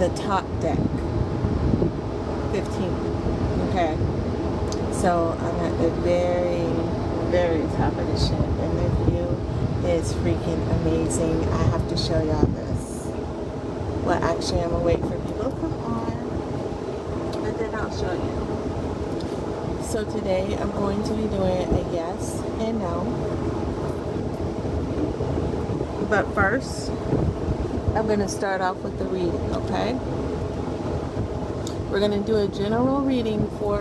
the top deck, 15. Okay, so I'm at the very, very top of the ship, and the view is freaking amazing. I have to show y'all this. Well, actually, I'm gonna wait for people to come on, and then I'll show you. So today, I'm going to be doing a yes and no. But first, I'm going to start off with the reading, okay? We're going to do a general reading for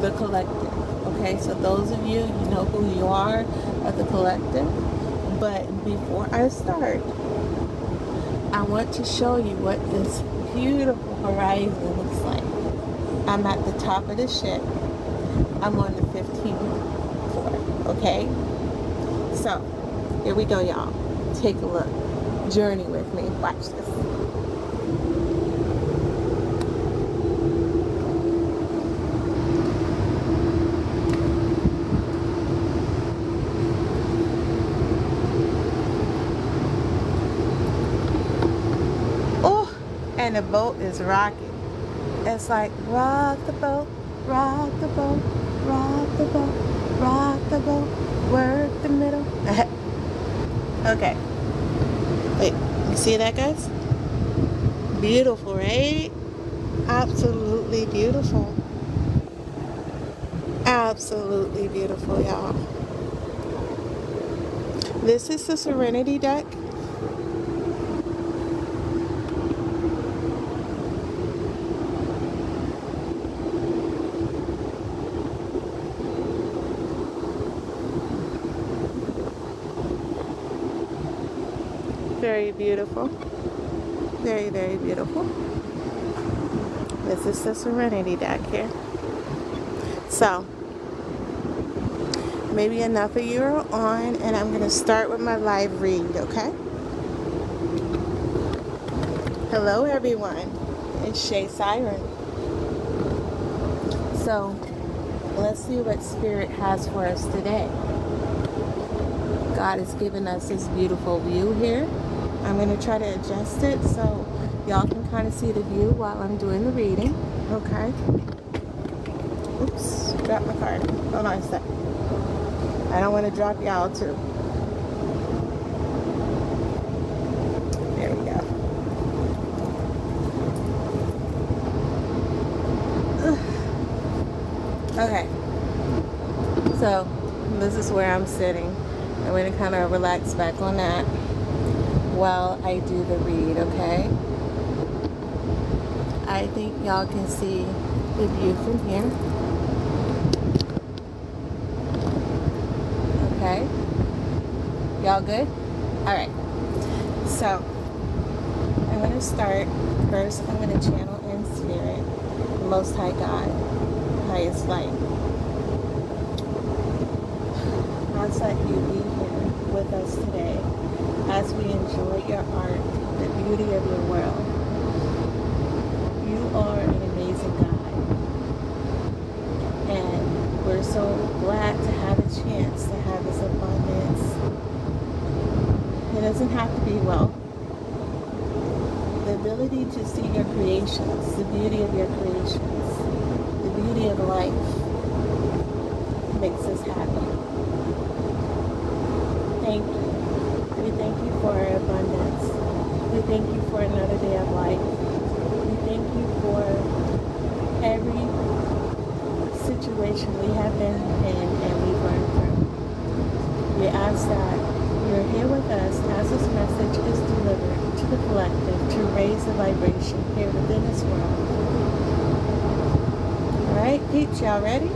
the collective, okay? So those of you, you know who you are of the collective. But before I start, I want to show you what this beautiful horizon looks like. I'm at the top of the ship. I'm on the 15th floor, okay? So, here we go, y'all. Take a look. Journey with me. Watch this. Oh, and the boat is rocking. It's like, rock the boat, rock the boat, rock the boat, rock the boat, work the middle. Okay. Wait, you see that, guys? Beautiful, right? Absolutely beautiful. Absolutely beautiful, y'all. This is the Serenity deck. Very beautiful. Very, very beautiful. This is the Serenity deck here. So, maybe enough of you are on, and I'm going to start with my live read, okay? Hello, everyone. It's Shay Siren. So, let's see what Spirit has for us today. God has given us this beautiful view here. I'm going to try to adjust it so y'all can kind of see the view while I'm doing the reading. Okay. Oops. Dropped my card. Hold on a sec. I don't want to drop y'all too. There we go. Okay. So, this is where I'm sitting. I'm going to kind of relax back on that while I do the read, okay? I think y'all can see the view from here. Okay? Y'all good? Alright. So, I'm going to start. First, I'm going to channel in Spirit, Most High God, highest light. Ask that you be here with us today as we enjoy your art, the beauty of your world. You are an amazing God, and we're so glad to have a chance to have this abundance. It doesn't have to be wealth. The ability to see your creations, the beauty of your creations, the beauty of life makes us happy. Thank you. We thank you for our abundance. We thank you for another day of life. We thank you for every situation we have been in and we've learned through. We ask that you're here with us as this message is delivered to the collective to raise the vibration here within this world. Alright, peeps, y'all ready?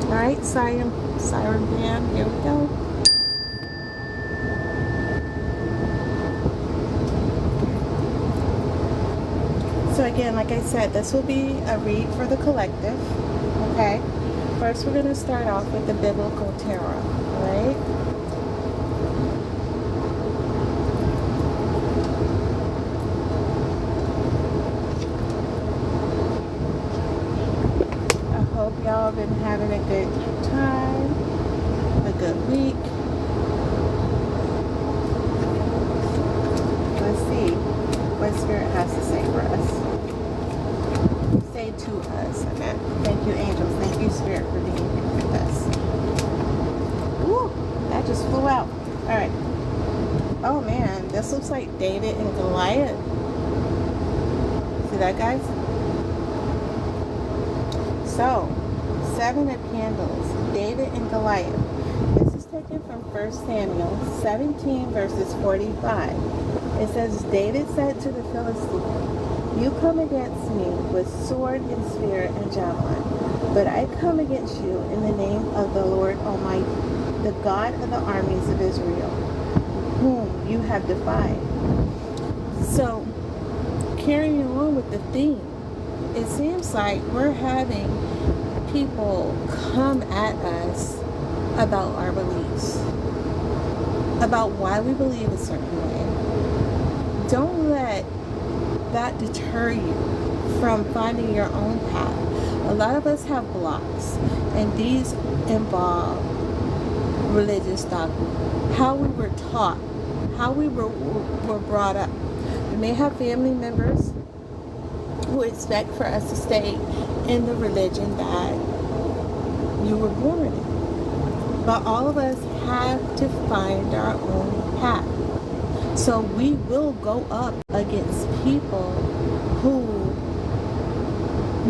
Alright, Siren Band, here we go. So again, like I said, this will be a read for the collective, okay? First, we're going to start off with the Biblical Tarot, right? I hope y'all have been having a good time, a good week. Let's see. to us. Amen. Thank you, angels. Thank you, Spirit, for being here with us. Woo! That just flew out. All right. Oh man, this looks like David and Goliath. See that, guys? So, 7 of Candles, David and Goliath. This is taken from 1 Samuel 17 verses 45. It says, David said to the Philistine, you come against me with sword and spear and javelin, but I come against you in the name of the Lord Almighty, the God of the armies of Israel, whom you have defied. So, carrying on with the theme, it seems like we're having people come at us about our beliefs, about why we believe a certain way. Don't let that deter you from finding your own path. A lot of us have blocks, and these involve religious dogma, how we were taught, how we were brought up. We may have family members who expect for us to stay in the religion that you were born in. But all of us have to find our own path. So we will go up against people who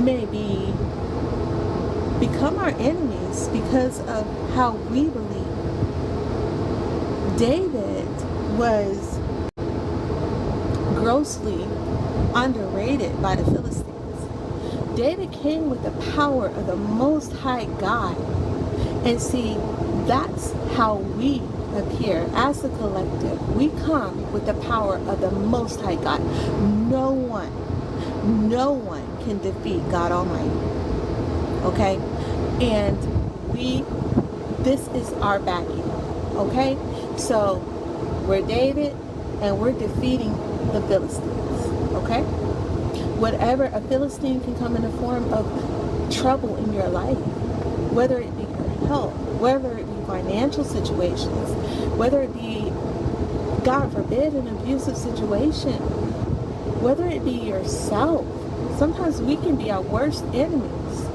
maybe become our enemies because of how we believe. David was grossly underrated by the Philistines. David came with the power of the Most High God. And see, that's how we appear as a collective. We come with the power of the Most High God. No one can defeat God Almighty. Okay? And this is our backing. Okay? So, we're David, and we're defeating the Philistines. Okay? Whatever, a Philistine can come in the form of trouble in your life, whether it be your health, whether it be financial situations, whether it be, God forbid, an abusive situation, whether it be yourself. Sometimes we can be our worst enemies,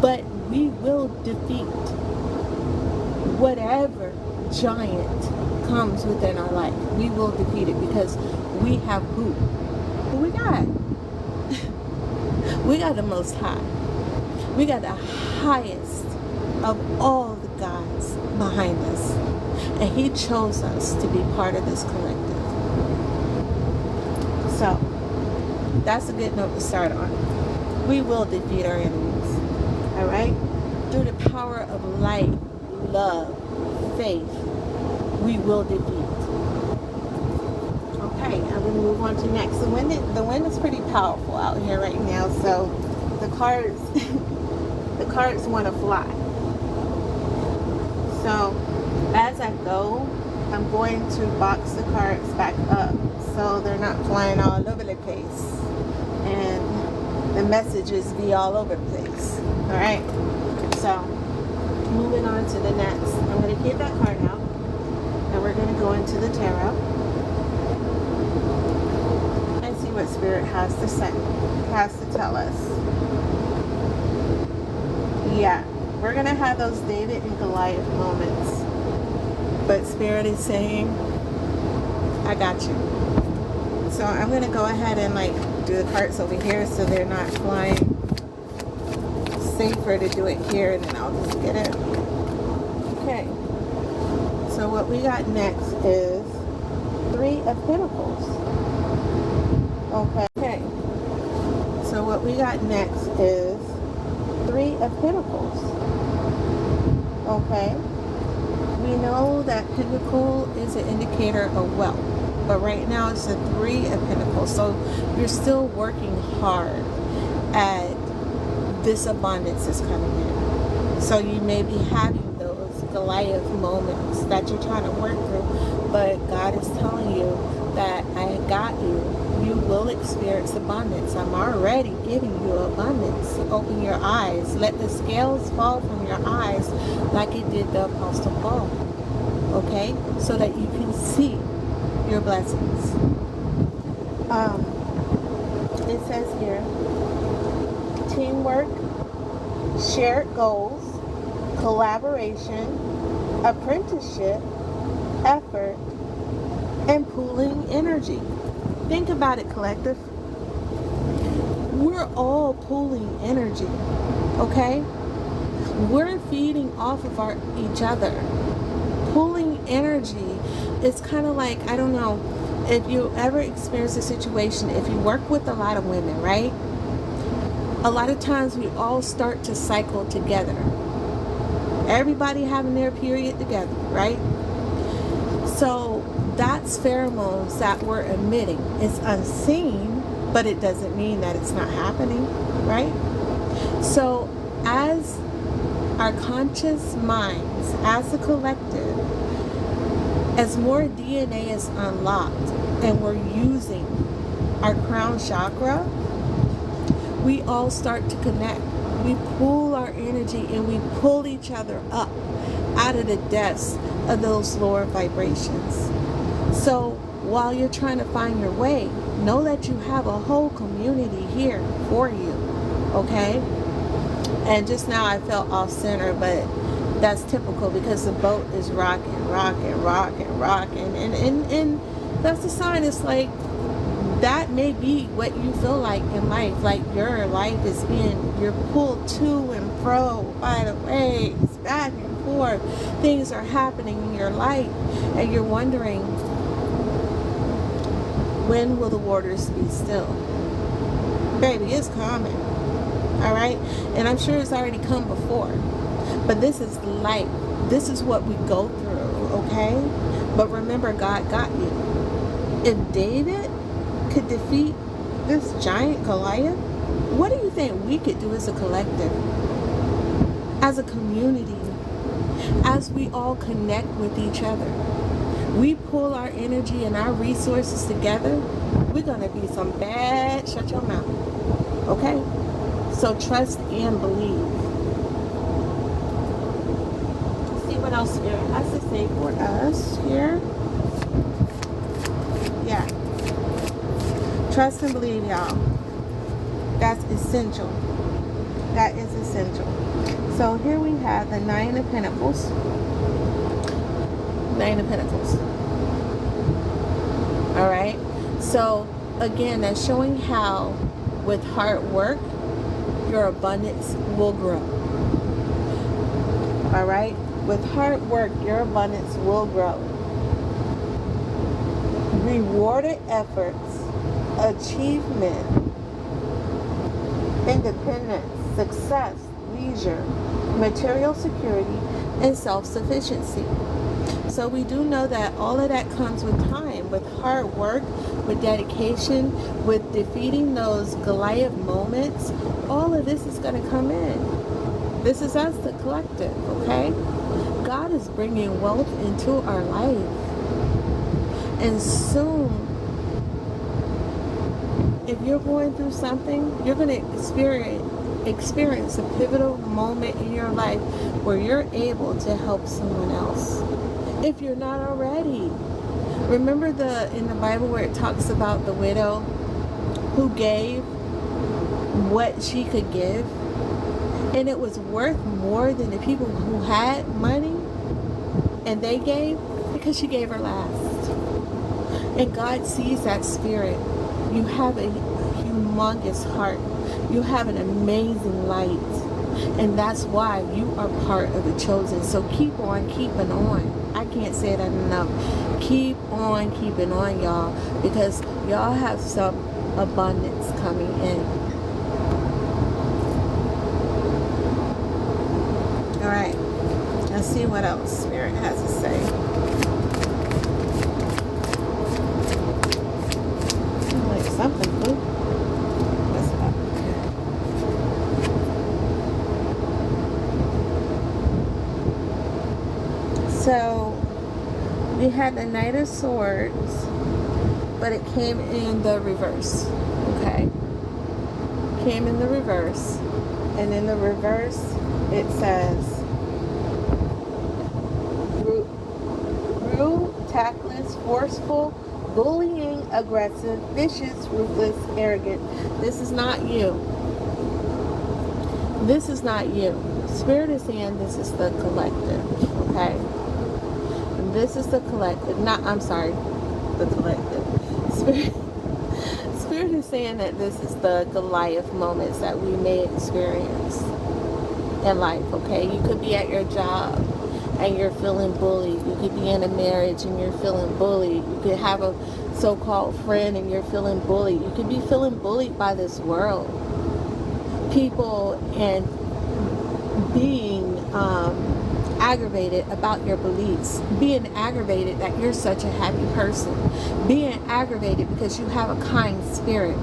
but we will defeat whatever giant comes within our life. We will defeat it because we have who? Who we got? We got the Most High. We got the highest of all the gods behind us. And He chose us to be part of this collective. So, that's a good note to start on. We will defeat our enemies. Alright? Through the power of light, love, faith, we will defeat. Okay, I'm going to move on to next. The wind is pretty powerful out here right now, so the cards want to fly. So as I go, I'm going to box the cards back up so they're not flying all over the place and the messages be all over the place. Alright, so moving on to the next. I'm going to get that card out and we're going to go into the tarot and see what Spirit has to say, has to tell us. Yeah, we're going to have those David and Goliath moments. But Spirit is saying, I got you. So I'm going to go ahead and do the cards over here so they're not flying. Safer to do it here and then I'll just get it. Okay. So what we got next is 3 of Pentacles. Okay. So what we got next is 3 of Pentacles. Okay. We know that Pentacle is an indicator of wealth. But right now it's a 3 of Pentacles. So you're still working hard at this abundance is coming in. So you may be having those Goliath moments that you're trying to work through. But God is telling you that I got you. You will experience abundance. I'm already giving you abundance. Open your eyes. Let the scales fall from your eyes like it did the Apostle Paul. Okay? So that you can see your blessings. It says here, 10 teamwork, shared goals, collaboration, apprenticeship, effort, and pooling energy. Think about it, collective. We're all pooling energy, okay? We're feeding off of each other. Pooling energy is kind of like, I don't know, if you ever experience a situation, if you work with a lot of women, right? A lot of times we all start to cycle together. Everybody having their period together, right? So that's pheromones that we're emitting. It's unseen, but it doesn't mean that it's not happening, right? So as our conscious minds, as a collective, as more DNA is unlocked and we're using our crown chakra, we all start to connect. We pull our energy and we pull each other up out of the depths of those lower vibrations. So while you're trying to find your way, know that you have a whole community here for you, okay? And just now I felt off center, but that's typical because the boat is rocking, and that's a sign. It's like that may be what you feel like in life. Like your life is you're pulled to and fro by the waves, back and forth. Things are happening in your life, and you're wondering, when will the waters be still? Baby, it's coming. All right? And I'm sure it's already come before. But this is life. This is what we go through, okay? But remember, God got you. If David could defeat this giant Goliath, what do you think we could do as a collective, as a community, as we all connect with each other? We pull our energy and our resources together, we're going to be some bad, shut your mouth, okay? So trust and believe. See what else Spirit has to say for us here. Yeah. Trust and believe, y'all. That's essential. That is essential. So here we have the Nine of Pentacles. Nine of Pentacles. All right. So again, that's showing how with hard work, your abundance will grow. All right. With hard work, your abundance will grow. Rewarded efforts, achievement, independence, success, leisure, material security, and self-sufficiency. So we do know that all of that comes with time, with hard work, with dedication, with defeating those Goliath moments. All of this is going to come in. This is us, the collective, okay? God is bringing wealth into our life. And soon, if you're going through something, you're going to experience a pivotal moment in your life where you're able to help someone else. If you're not already. Remember in the Bible where it talks about the widow who gave what she could give, and it was worth more than the people who had money and they gave, because she gave her last. And God sees that spirit. You have a humongous heart. You have an amazing light. And that's why you are part of the chosen. So keep on keeping on. I can't say that enough. Keep on keeping on, y'all. Because y'all have some abundance coming in. Alright. Let's see what else Spirit has to say. Like something, boo. What's up? So we had the Knight of Swords, but it came in the reverse. Okay? Came in the reverse. And in the reverse, it says rude, tactless, forceful, bullying, aggressive, vicious, ruthless, arrogant. This is not you. This is not you. Spirit is saying this is the collective, okay? This is the collective. I'm sorry, the collective. Spirit is saying that this is the Goliath moments that we may experience in life, okay? You could be at your job and you're feeling bullied. You could be in a marriage and you're feeling bullied. You could have a so-called friend and you're feeling bullied. You could be feeling bullied by this world. People, and being aggravated about your beliefs, being aggravated that you're such a happy person, being aggravated because you have a kind spirit.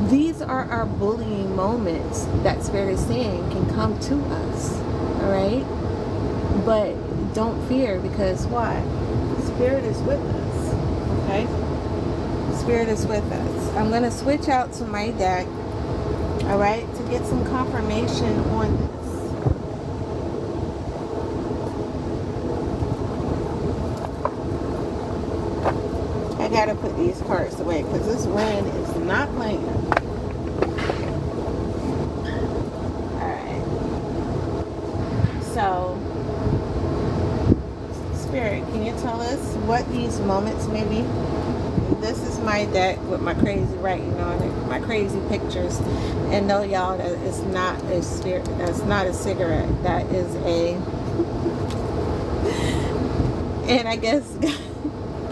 These are our bullying moments that Spirit is saying can come to us, all right? But don't fear, because why? Spirit is with us, okay? Spirit is with us. I'm going to switch out to my deck, all right, to get some confirmation on this. I gotta put these cards away because this wind is not playing. Alright. So, Spirit, can you tell us what these moments may be? This is my deck with my crazy writing on it, my crazy pictures. And no, y'all, that is not a spirit. That's not a cigarette. That is a. And I guess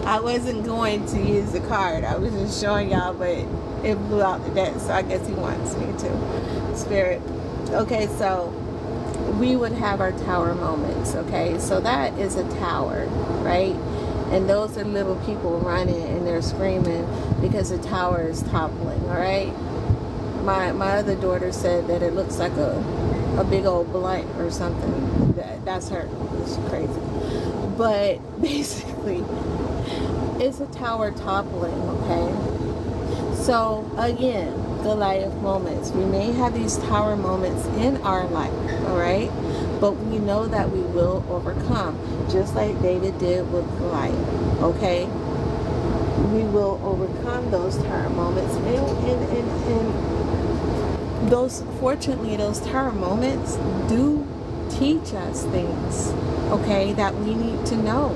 I wasn't going to use the card. I was just showing y'all, but it blew out the deck. So I guess he wants me to. Spirit. Okay, so we would have our tower moments. Okay, so that is a tower, right? And those are little people running and they're screaming because the tower is toppling, all right? My other daughter said that it looks like a big old blunt or something. That's her. It's crazy. But basically, it's a tower toppling, okay? So, again, Goliath moments. We may have these tower moments in our life, all right? But we know that we will overcome, just like David did with Goliath, okay? We will overcome those tower moments. And those, fortunately, those tower moments do teach us things, okay, that we need to know.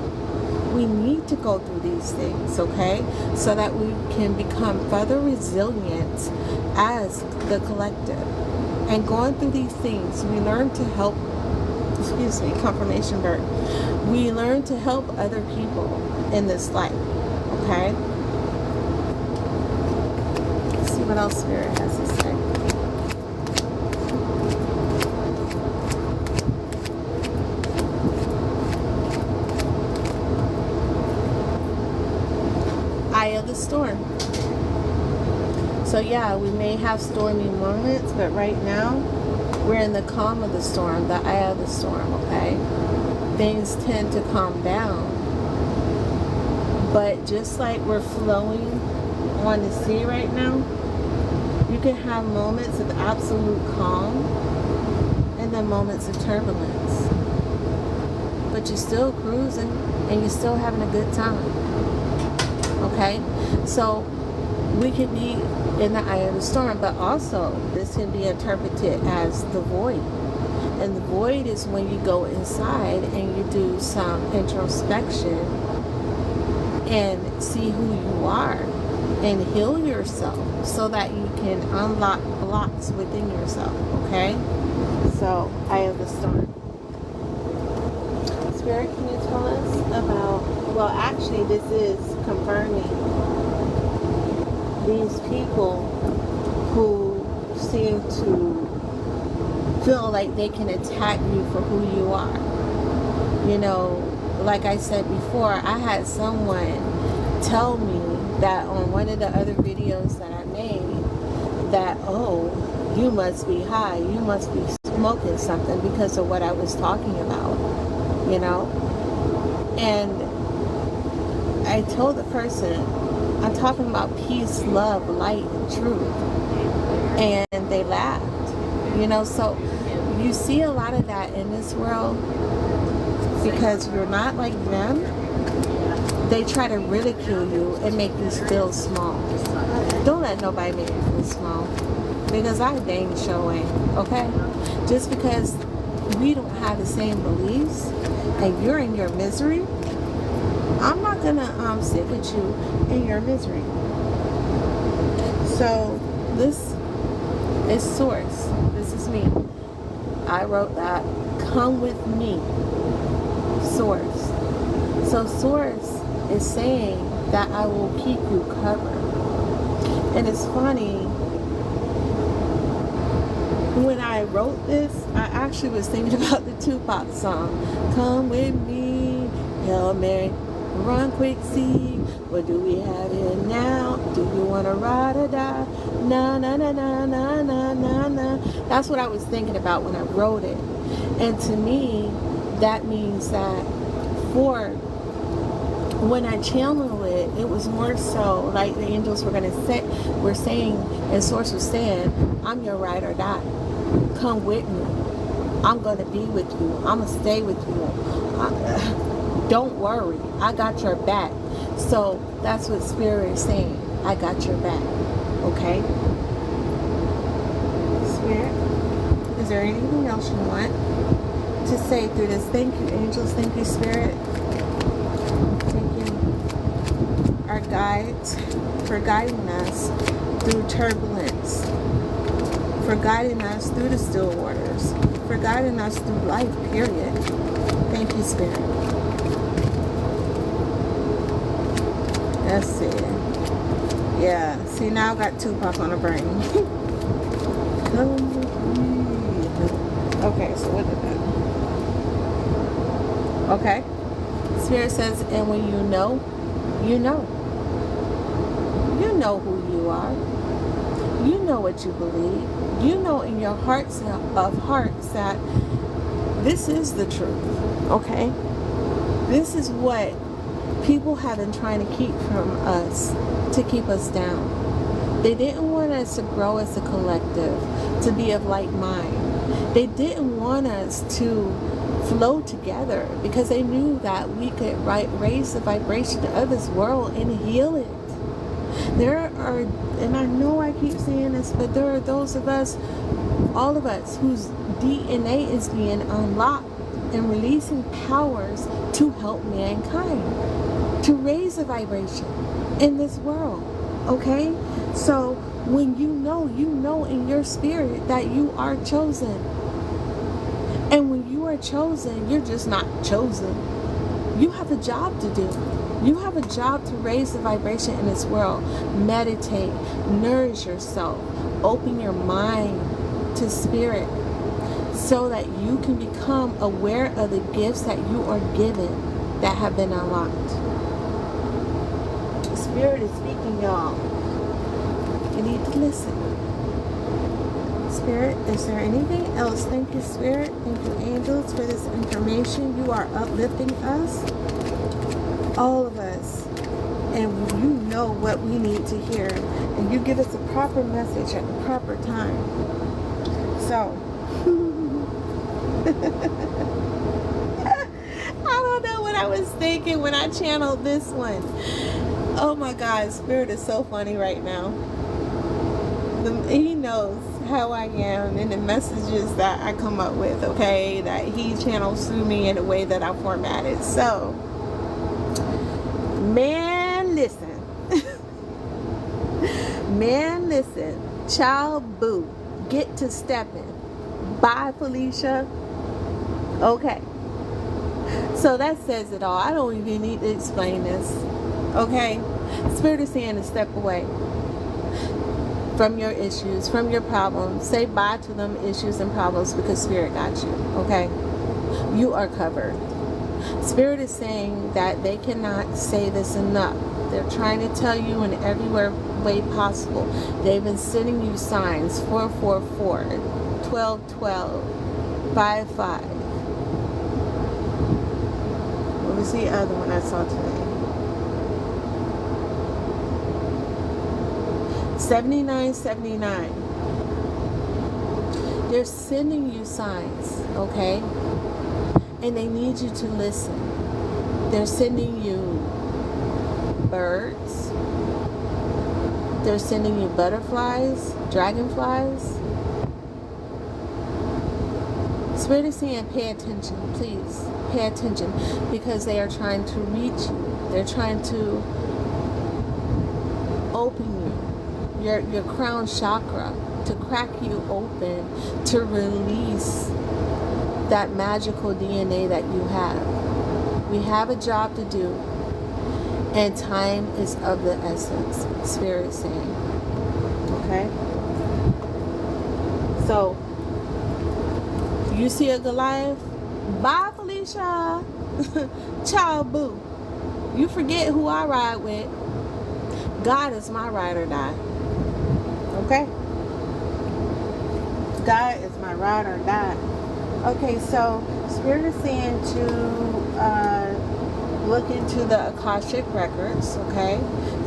We need to go through these things, okay, so that we can become further resilient as the collective. And going through these things, we learn to help, excuse me, confirmation bird. We learn to help other people in this life, okay? Let's see what else Spirit has to say. Eye of the storm. So yeah, we may have stormy moments, but right now we're in the calm of the storm, the eye of the storm, okay? Things tend to calm down. But just like we're flowing on the sea right now, you can have moments of absolute calm and then moments of turbulence. But you're still cruising and you're still having a good time. Okay? So we could be in the eye of the storm, but also this can be interpreted as the void. And the void is when you go inside and you do some introspection and see who you are and heal yourself so that you can unlock blocks within yourself, okay? So, eye of the storm. Spirit, can you tell us about, well, actually this is confirming these people who seem to feel like they can attack you for who you are. You know, like I said before, I had someone tell me that on one of the other videos that I made that, oh, you must be high, you must be smoking something because of what I was talking about, you know? And I told the person, I'm talking about peace, love, light, and truth. And they laughed, you know? So you see a lot of that in this world because you're not like them. They try to ridicule you and make you feel small. Don't let nobody make you feel small. because I dang sure ain't, okay? Just because we don't have the same beliefs and you're in your misery, I'm not gonna sit with you in your misery. So this is source. This is me. I wrote that. Come with me. Source. So source is saying that I will keep you covered. And it's funny, when I wrote this, I actually was thinking about the Tupac song. Come with me, Hail Mary, run quick, see, what do we have here now? Do you want to ride or die? Na na na na na na na na. That's what I was thinking about when I wrote it. And to me, that means that for when I channel it, it was more so like the angels were saying, and Source was saying, I'm your ride or die. Come with me. I'm going to be with you. I'm going to stay with you. Don't worry. I got your back. So that's what Spirit is saying. I got your back. Okay? Spirit, is there anything else you want to say through this? Thank you, angels. Thank you, Spirit. Thank you, our guides, for guiding us through turbulence, for guiding us through the still waters, for guiding us through life, period. Thank you, Spirit. That's it. Yeah, see, now I got Tupac on the brain. Okay, so what did that? Okay. Spirit says, and when you know, you know. You know who you are. You know what you believe. You know in your hearts of hearts that this is the truth. Okay? This is what people have been trying to keep from us, to keep us down. They didn't want us to grow as a collective, to be of like mind. They didn't want us to flow together because they knew that we could raise the vibration of this world and heal it. There are, and I know I keep saying this, but there are those of us, all of us, whose DNA is being unlocked and releasing powers to help mankind, to raise the vibration in this world. Okay? So when you know in your spirit that you are chosen. And when you are chosen, you're just not chosen. You have a job to do. You have a job to raise the vibration in this world. Meditate, nourish yourself, open your mind to spirit so that you can become aware of the gifts that you are given that have been unlocked. Spirit is speaking, y'all. You need to listen. Spirit, is there anything else? Thank you, Spirit. Thank you, angels, for this information. You are uplifting us, all of us, and you know what we need to hear, and you give us a proper message at the proper time. So I don't know what I was thinking when I channeled this one. Oh my God, Spirit is so funny right now. He knows how I am and the messages that I come up with, okay, that he channels through me in a way that I formatted. So, man, listen. Man, listen. Child, boo. Get to stepping. Bye, Felicia. Okay. So that says it all. I don't even need to explain this. Okay? Spirit is saying to step away from your issues, from your problems. Say bye to them issues and problems because Spirit got you. Okay? You are covered. Spirit is saying that they cannot say this enough. They're trying to tell you in every way possible. They've been sending you signs. 444, 1212, 55. What was the other one I saw today? 7979. They're sending you signs, okay? And they need you to listen. They're sending you birds. They're sending you butterflies, dragonflies. Spirit is saying, pay attention, please. Pay attention, because they are trying to reach you. They're trying to open you, your crown chakra, to crack you open, to release that magical DNA that you have. We have a job to do, and time is of the essence, Spirit is saying. Okay? So, you see a Goliath? Bye, Felicia. Ciao, boo. You forget who I ride with. God is my ride or die. Okay? God is my ride or die. Okay, so Spirit is saying to look into the Akashic records. Okay?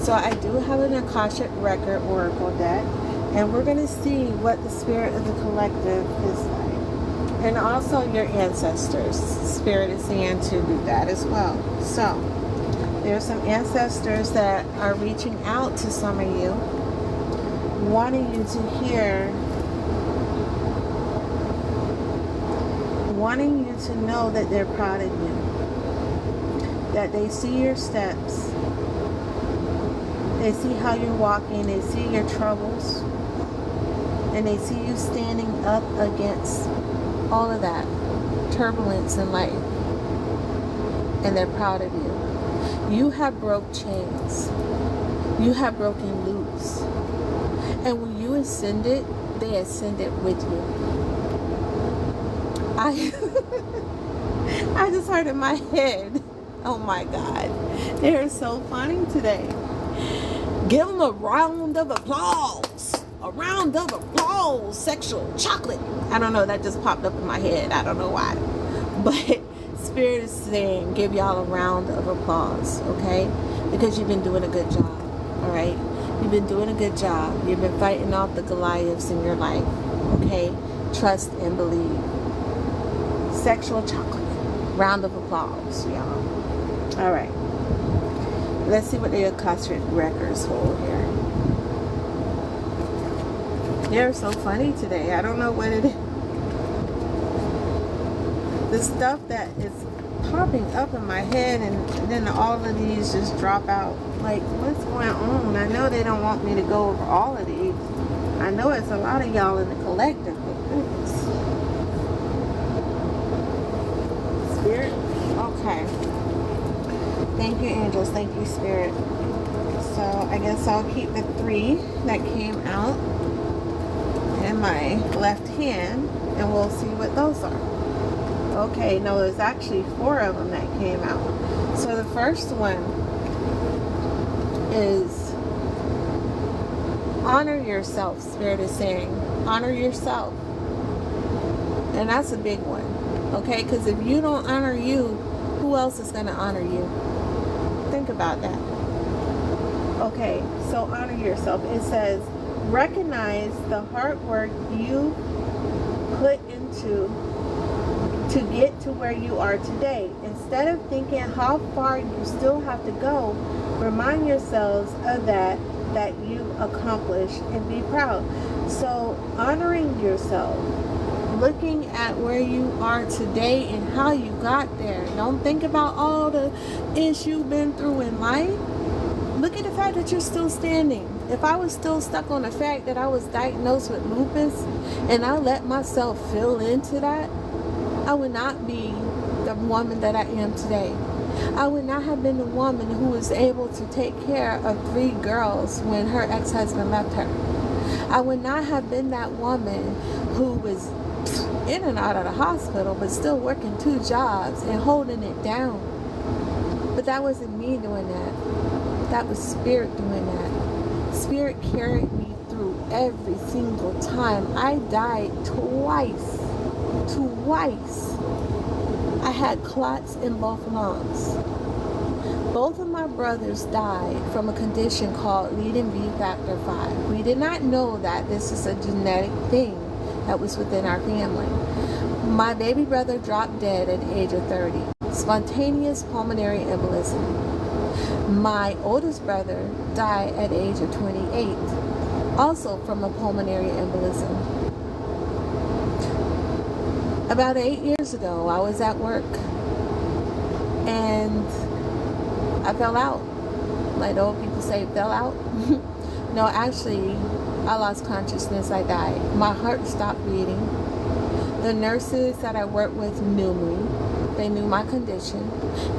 So I do have an Akashic record oracle deck, and we're going to see what the spirit of the collective is like. And also your ancestors. Spirit is saying to do that as well. So, there's some ancestors that are reaching out to some of you, wanting you to hear, wanting you to know that they're proud of you, that they see your steps, they see how you're walking, they see your troubles, and they see you standing up against all of that turbulence in life, and they're proud of you. You have broke chains. You have broken loops. And when you ascended, they ascended with you. I just heard in my head, oh my God, they're so funny today. Give them a round of applause. A round of applause, sexual chocolate. I don't know, that just popped up in my head. I don't know why. But Spirit is saying, give y'all a round of applause, okay? Because you've been doing a good job, all right? You've been doing a good job. You've been fighting off the Goliaths in your life, okay? Trust and believe. Sexual chocolate. Round of applause, y'all. All right. Let's see what the Akashic records hold here. They're so funny today. I don't know what it is. The stuff that is popping up in my head, and then all of these just drop out. Like, what's going on? I know they don't want me to go over all of these. I know it's a lot of y'all in the collective, but goodness. Spirit? Okay. Thank you, angels. Thank you, Spirit. So, I guess I'll keep the 3 that came out in my left hand, and we'll see what those are. Okay, no, there's actually 4 of them that came out. So the first one is honor yourself. Spirit is saying, honor yourself. And that's a big one, okay? Because if you don't honor you, who else is going to honor you? Think about that. Okay, so honor yourself. It says, recognize the hard work you put into to get to where you are today. Instead of thinking how far you still have to go, remind yourselves of that you accomplished and be proud. So honoring yourself, looking at where you are today and how you got there. Don't think about all the issues you've been through in life. Look at the fact that you're still standing. If I was still stuck on the fact that I was diagnosed with lupus and I let myself feel into that, I would not be the woman that I am today. I would not have been the woman who was able to take care of 3 girls when her ex-husband left her. I would not have been that woman who was in and out of the hospital but still working 2 jobs and holding it down. But that wasn't me doing that. That was Spirit doing that. Spirit carried me through every single time. I died twice. I had clots in both lungs. Both of my brothers died from a condition called leading B factor 5. We did not know that this is a genetic thing that was within our family. My baby brother dropped dead at the age of 30. Spontaneous pulmonary embolism. My oldest brother died at the age of 28, also from a pulmonary embolism. About 8 years ago, I was at work and I fell out. Like the old people say, fell out. No, actually, I lost consciousness. I died. My heart stopped beating. The nurses that I worked with knew me. They knew my condition.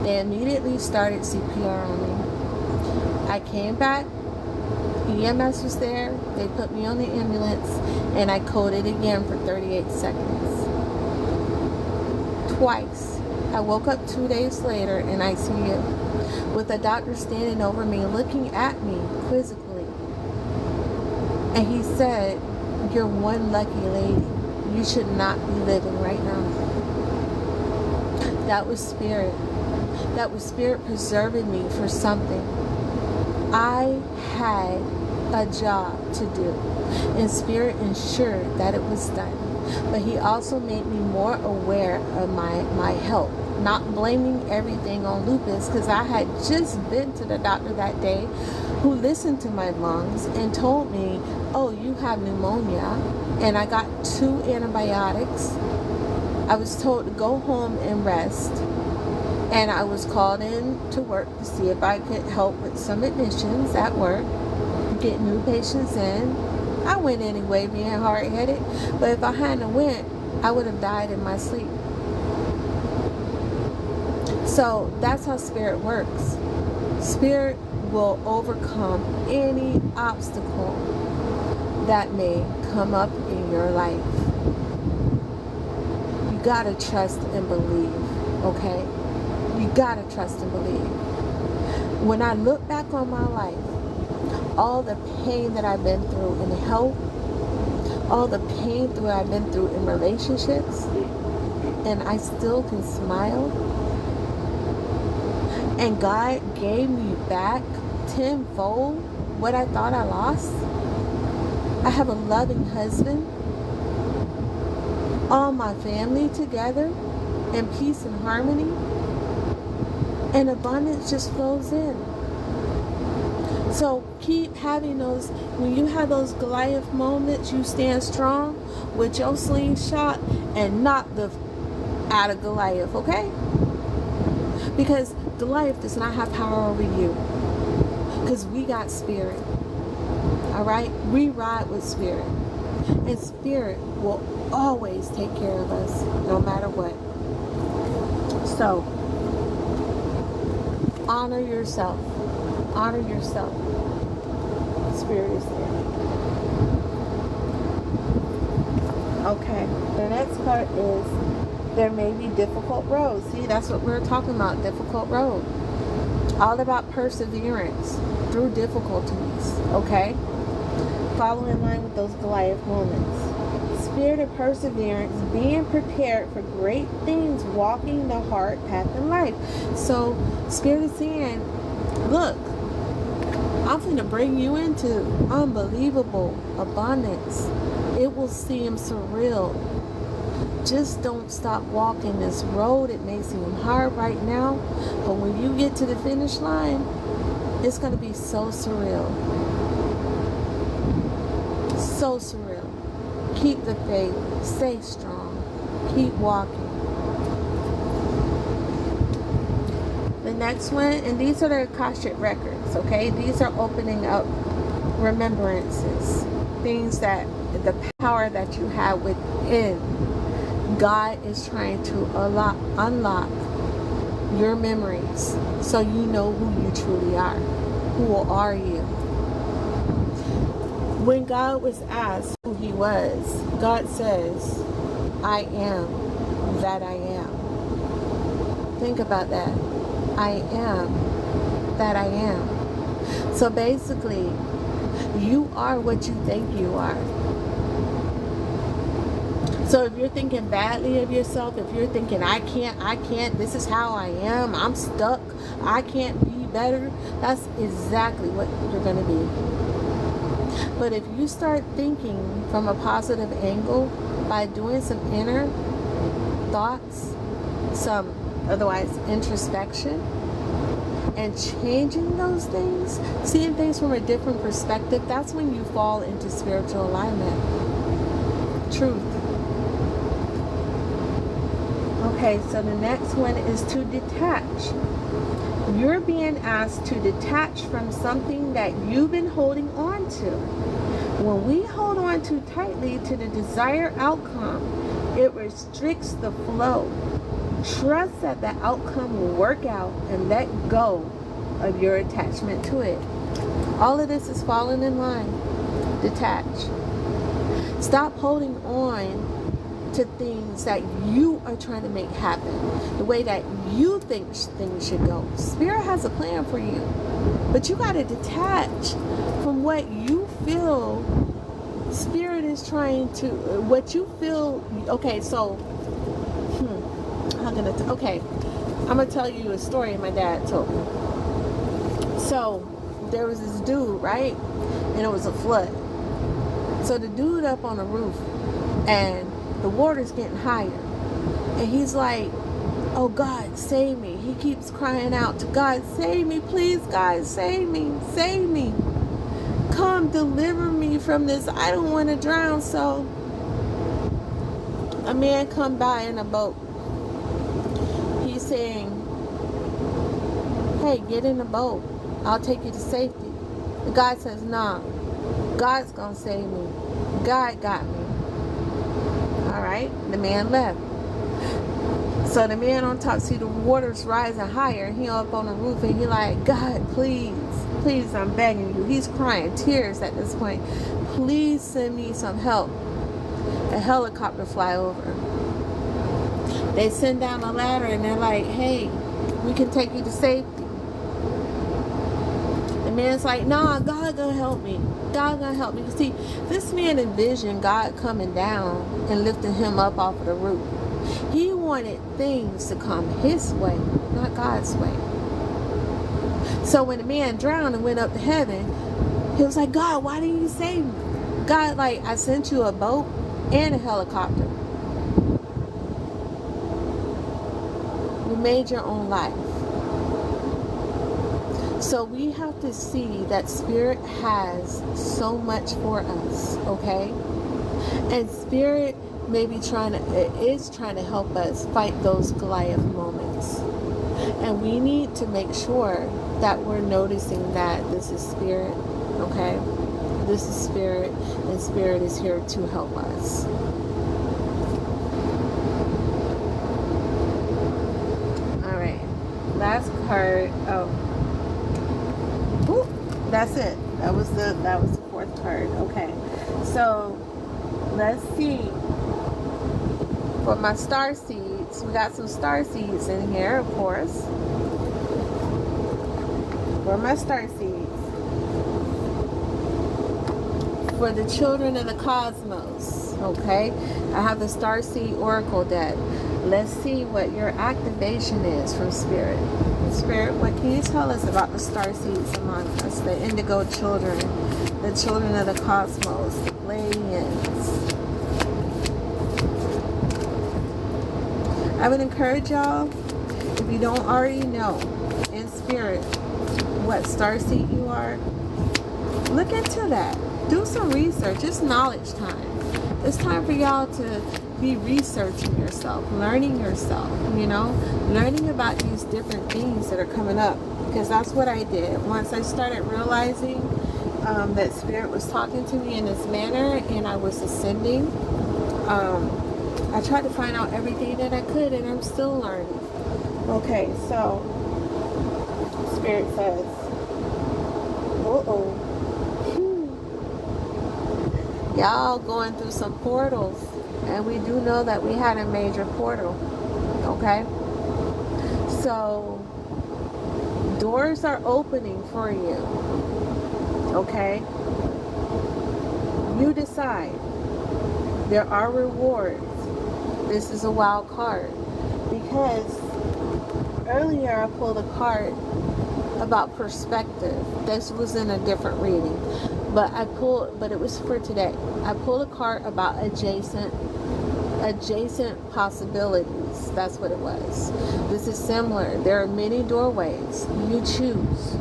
They immediately started CPR on me. I came back. EMS was there. They put me on the ambulance, and I coded again for 38 seconds. Twice. I woke up 2 days later in ICU with a doctor standing over me looking at me quizzically. And he said, "You're one lucky lady. You should not be living right now." That was spirit. That was spirit preserving me for something. I had a job to do, and spirit ensured that it was done. But he also made me more aware of my health, not blaming everything on lupus, because I had just been to the doctor that day who listened to my lungs and told me, "Oh, you have pneumonia," and I got 2 antibiotics. I was told to go home and rest, and I was called in to work to see if I could help with some admissions at work, get new patients in. I went anyway, being hard-headed, but if I hadn't went, I would have died in my sleep. So that's how spirit works. Spirit will overcome any obstacle that may come up in your life. You gotta trust and believe, okay? You gotta trust and believe. When I look back on my life, all the pain that I've been through in health, all the pain that I've been through in relationships, and I still can smile. And God gave me back tenfold what I thought I lost. I have a loving husband, all my family together in peace and harmony, and abundance just flows in. So keep having those, when you have those Goliath moments, you stand strong with your slingshot and knock the out of Goliath, okay? Because Goliath does not have power over you, because we got spirit. All right, we ride with spirit, and spirit will always take care of us no matter what. So honor yourself. Honor yourself. Spirit is there. Okay, the next part is there may be difficult roads. See, that's what we're talking about, difficult road. All about perseverance through difficulties, okay? Follow in line with those Goliath moments. Spirit of perseverance, being prepared for great things, walking the hard path in life. So, Spirit is saying, look, I'm going to bring you into unbelievable abundance. It will seem surreal. Just don't stop walking this road. It may seem hard right now, but when you get to the finish line, it's going to be so surreal. So surreal. Keep the faith. Stay strong. Keep walking. The next one, and these are the Akashic records, okay? These are opening up remembrances, things that the power that you have within. God is trying to unlock your memories so you know who you truly are. Who are you? When God was asked who he was, God says, "I am that I am." Think about that. I am that I am. So basically, you are what you think you are. So if you're thinking badly of yourself, if you're thinking, I can't, this is how I am, I'm stuck, I can't be better, that's exactly what you're going to be. But if you start thinking from a positive angle by doing some inner thoughts, some otherwise introspection, and changing those things, seeing things from a different perspective, that's when you fall into spiritual alignment. Truth. Okay, so the next one is to detach. You're being asked to detach from something that you've been holding on to. When we hold on too tightly to the desired outcome, it restricts the flow. Trust that the outcome will work out and let go of your attachment to it. All of this is falling in line. Detach. Stop holding on to things that you are trying to make happen the way that you think things should go. Spirit has a plan for you, but you got to detach from what you feel Spirit is trying to, what you feel. Okay, so okay, I'm gonna tell you a story my dad told me. So there was this dude, right, and it was a flood. So the dude up on the roof, and the water's getting higher, and he's like, oh God, save me. He keeps crying out to God, save me, please, God, save me, save me, come deliver me from this, I don't want to drown. So a man come by in a boat. He's saying, hey, get in the boat, I'll take you to safety. The guy says, nah, God's gonna save me, God got me. Alright, the man left. So the man on top, see the water's rising higher, he up on the roof, and he like, God, please, please, I'm begging you. He's crying tears at this point. Please send me some help. A helicopter fly over. They send down a ladder and they're like, hey, we can take you to safety. The man's like, nah, God gonna help me. God gonna help me. You see, this man envisioned God coming down and lifting him up off of the roof. He wanted things to come his way, not God's way. So when the man drowned and went up to heaven, he was like, God, why didn't you save me? God, like, I sent you a boat and a helicopter. You made your own life. So we have to see that Spirit has so much for us, okay? And Spirit is trying to help us fight those Goliath moments. And we need to make sure that we're noticing that this is Spirit, okay? This is Spirit, and Spirit is here to help us. Alright, last card. Oh, that's it. That was the fourth card. Okay, so let's see. For my star seeds, we got some star seeds in here, of course. For my star seeds, for the children of the cosmos, okay? I have the star seed oracle deck. Let's see what your activation is from Spirit. Spirit, what can you tell us about the star seeds among us, the indigo children, the children of the cosmos, the Pleiadians? I would encourage y'all, if you don't already know in Spirit what star seed you are, look into that. Do some research. It's knowledge time. It's time for y'all to be researching yourself, learning yourself, you know, learning about these different things that are coming up, because that's what I did. Once I started realizing that Spirit was talking to me in this manner and I was ascending, I tried to find out everything that I could, and I'm still learning. Okay, so Spirit says, y'all going through some portals, and we do know that we had a major portal. Okay, so doors are opening for you. Okay, you decide. There are rewards. This is a wild card, because earlier I pulled a card about perspective. This was in a different reading, but it was for today. I pulled a card about adjacent adjacent possibilities. That's what it was. This is similar. There are many doorways. You choose,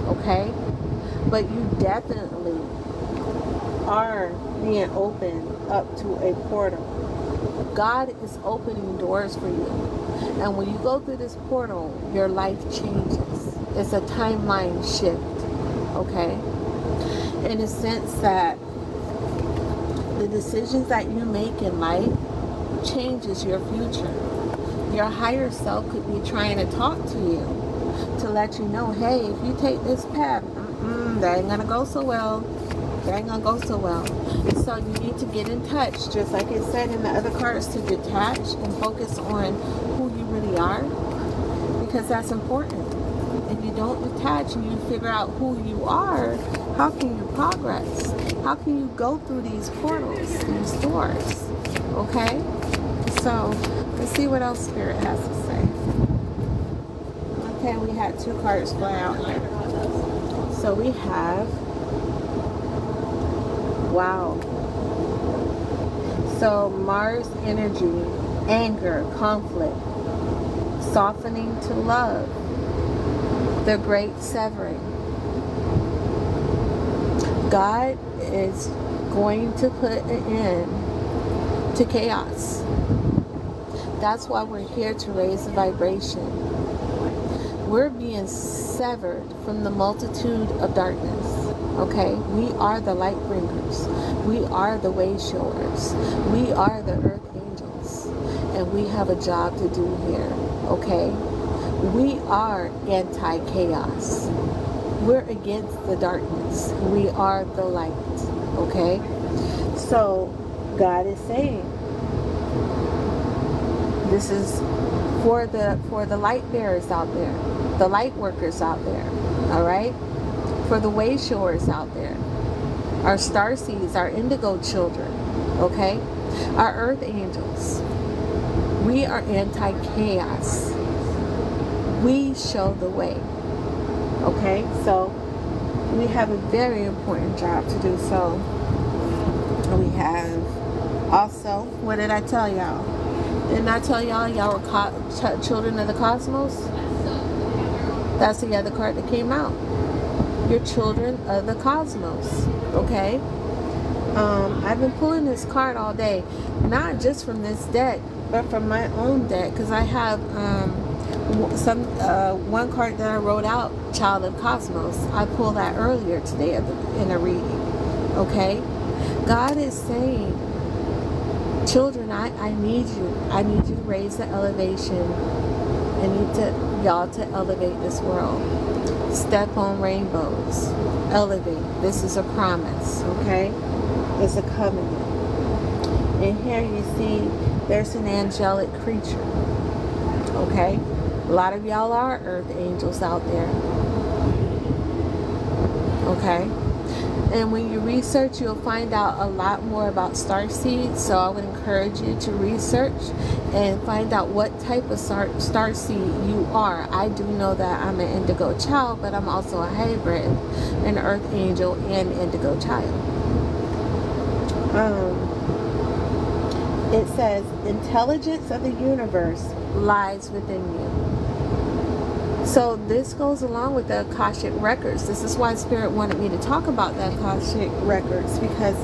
okay? But you definitely are being opened up to a portal. God is opening doors for you. And when you go through this portal, your life changes. It's a timeline shift, okay? In the sense that the decisions that you make in life changes your future. Your higher self could be trying to talk to you to let you know, hey, if you take this path, that ain't gonna go so well. That ain't gonna go so well. So you need to get in touch, just like it said in the other cards, to detach and focus on who you really are, because that's important. If you don't detach and you figure out who you are, how can you progress? How can you go through these portals, these doors? Okay? So, let's see what else Spirit has to say. Okay, we had 2 cards fly out here. So we have, wow. So Mars energy, anger, conflict, softening to love, the great severing. God is going to put an end to chaos. That's why we're here, to raise the vibration. We're being severed from the multitude of darkness. Okay? We are the light bringers. We are the way showers. We are the earth angels. And we have a job to do here. Okay? We are anti-chaos. We're against the darkness. We are the light. Okay? So, God is saying, this is for the light bearers out there, the light workers out there, all right? For the way showers out there, our star seeds, our indigo children, okay? Our earth angels. We are anti-chaos. We show the way, okay? So we have a very important job to do. So we have also, what did I tell y'all? Didn't I tell y'all y'all were children of the cosmos? That's the other card that came out. You're children of the cosmos, okay? I've been pulling this card all day, not just from this deck, but from my own deck, because I have one card that I wrote out, Child of Cosmos. I pulled that earlier today in a reading, okay? God is saying, children, I need you. I need you to raise the elevation. I need y'all to elevate this world. Step on rainbows. Elevate. This is a promise, okay? It's a covenant. And here you see there's an angelic creature, okay? A lot of y'all are earth angels out there, okay? And when you research, you'll find out a lot more about starseeds. So I would encourage you to research and find out what type of starseed you are. I do know that I'm an indigo child, but I'm also a hybrid, an earth angel and indigo child. It says, intelligence of the universe lies within you. So this goes along with the Akashic records. This is why Spirit wanted me to talk about the Akashic records, because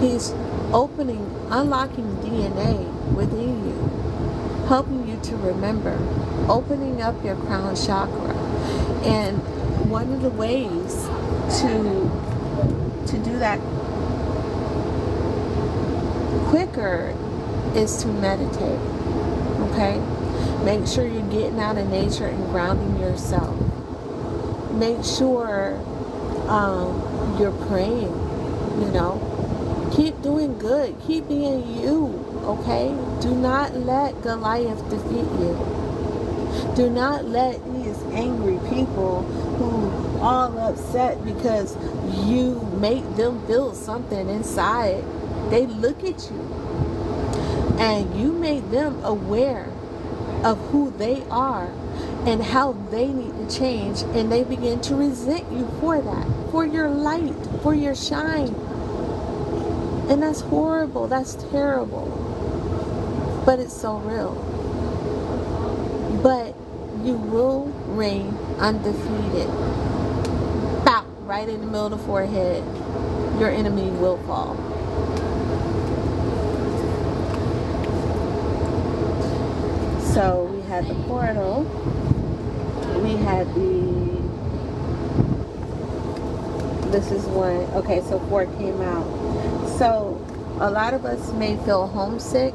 he's unlocking DNA within you, helping you to remember, opening up your crown chakra. And one of the ways to do that quicker is to meditate, okay? Make sure you're getting out of nature and grounding yourself. Make sure you're praying, you know. Keep doing good. Keep being you, okay? Do not let Goliath defeat you. Do not let these angry people who all upset because you make them feel something inside. They look at you and you make them aware of who they are and how they need to change, and they begin to resent you for that, for your light, for your shine. And that's horrible. That's terrible. but it's so real. But you will reign undefeated. Bop, right in the middle of the forehead. Your enemy will fall. So we had the portal. We had this is one. Okay, so 4 came out. So a lot of us may feel homesick,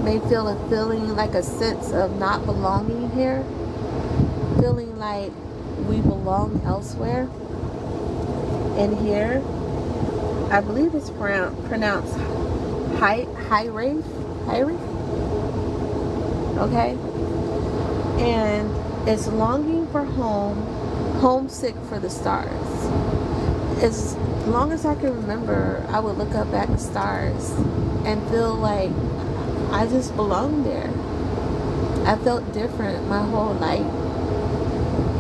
may feel a feeling like a sense of not belonging here, feeling like we belong elsewhere. And here, I believe it's pronounced Hyraith. Okay? And it's longing for home, homesick for the stars. As long as I can remember, I would look up at the stars and feel like I just belonged there. I felt different my whole life.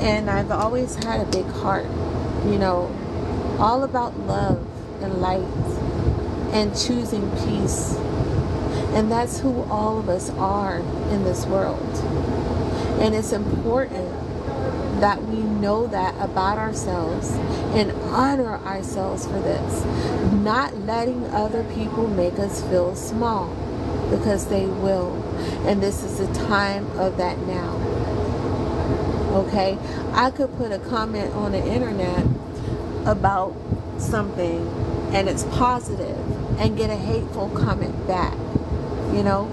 And I've always had a big heart, you know, all about love and light and choosing peace. And that's who all of us are in this world. And it's important that we know that about ourselves and honor ourselves for this. Not letting other people make us feel small, because they will. And this is the time of that now. Okay? I could put a comment on the internet about something and it's positive and get a hateful comment back, you know?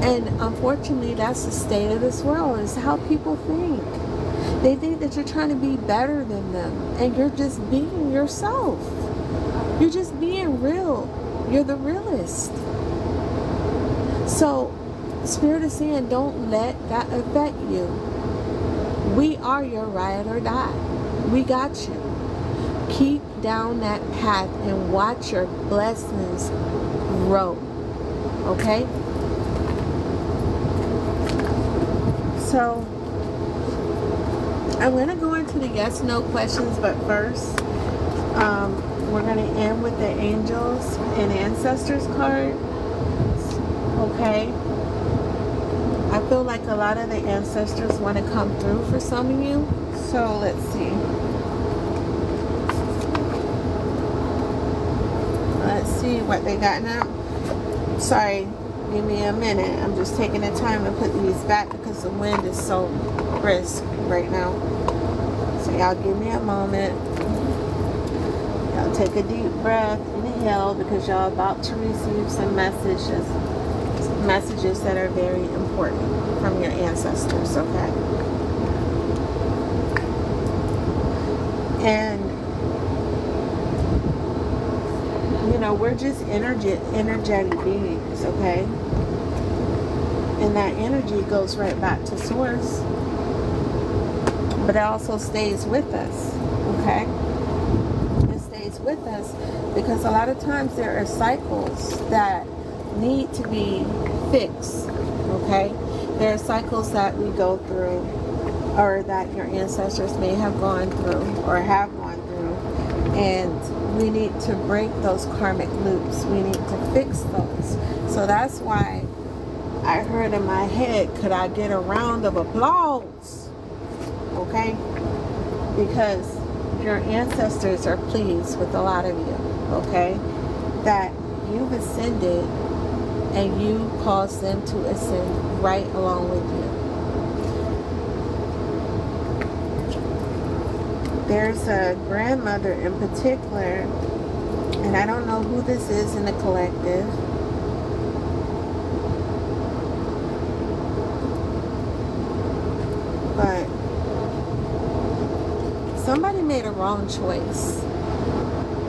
And unfortunately, that's the state of this world, is how people think. They think that you're trying to be better than them, and you're just being yourself. You're just being real. You're the realist. So, Spirit is saying, don't let that affect you. We are your ride or die. We got you. Keep down that path and watch your blessings grow. Okay? So, I'm going to go into the yes/no questions, but first, we're going to end with the angels and ancestors card. Okay? I feel like a lot of the ancestors want to come through for some of you. So, let's see. Let's see what they got now. Sorry, give me a minute. I'm just taking the time to put these back because the wind is so brisk right now. So y'all give me a moment. Y'all take a deep breath, inhale, because y'all about to receive some messages that are very important from your ancestors, okay? And you know, we're just energetic beings, okay? And that energy goes right back to source. But it also stays with us, okay? It stays with us because a lot of times there are cycles that need to be fixed, okay? There are cycles that we go through, or that your ancestors may have gone through or have gone through, and we need to break those karmic loops. We need to fix those. So that's why I heard in my head, could I get a round of applause? Okay? Because your ancestors are pleased with a lot of you, okay? That you've ascended and you caused them to ascend right along with you. There's a grandmother in particular, and I don't know who this is in the collective, but somebody made a wrong choice.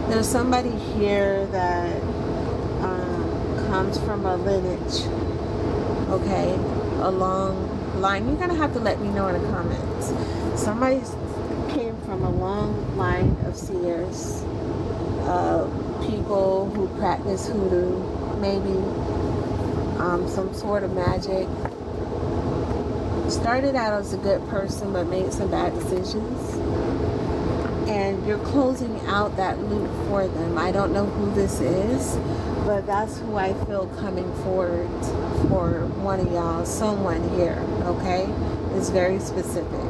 There's somebody here that comes from a lineage, okay, a long line. You're gonna have to let me know in the comments. Somebody came from a long line of seers, people who practice hoodoo, maybe some sort of magic. Started out as a good person but made some bad decisions, and you're closing out that loop for them. I don't know who this is, But that's who I feel coming forward for one of y'all, someone here, okay? It's very specific.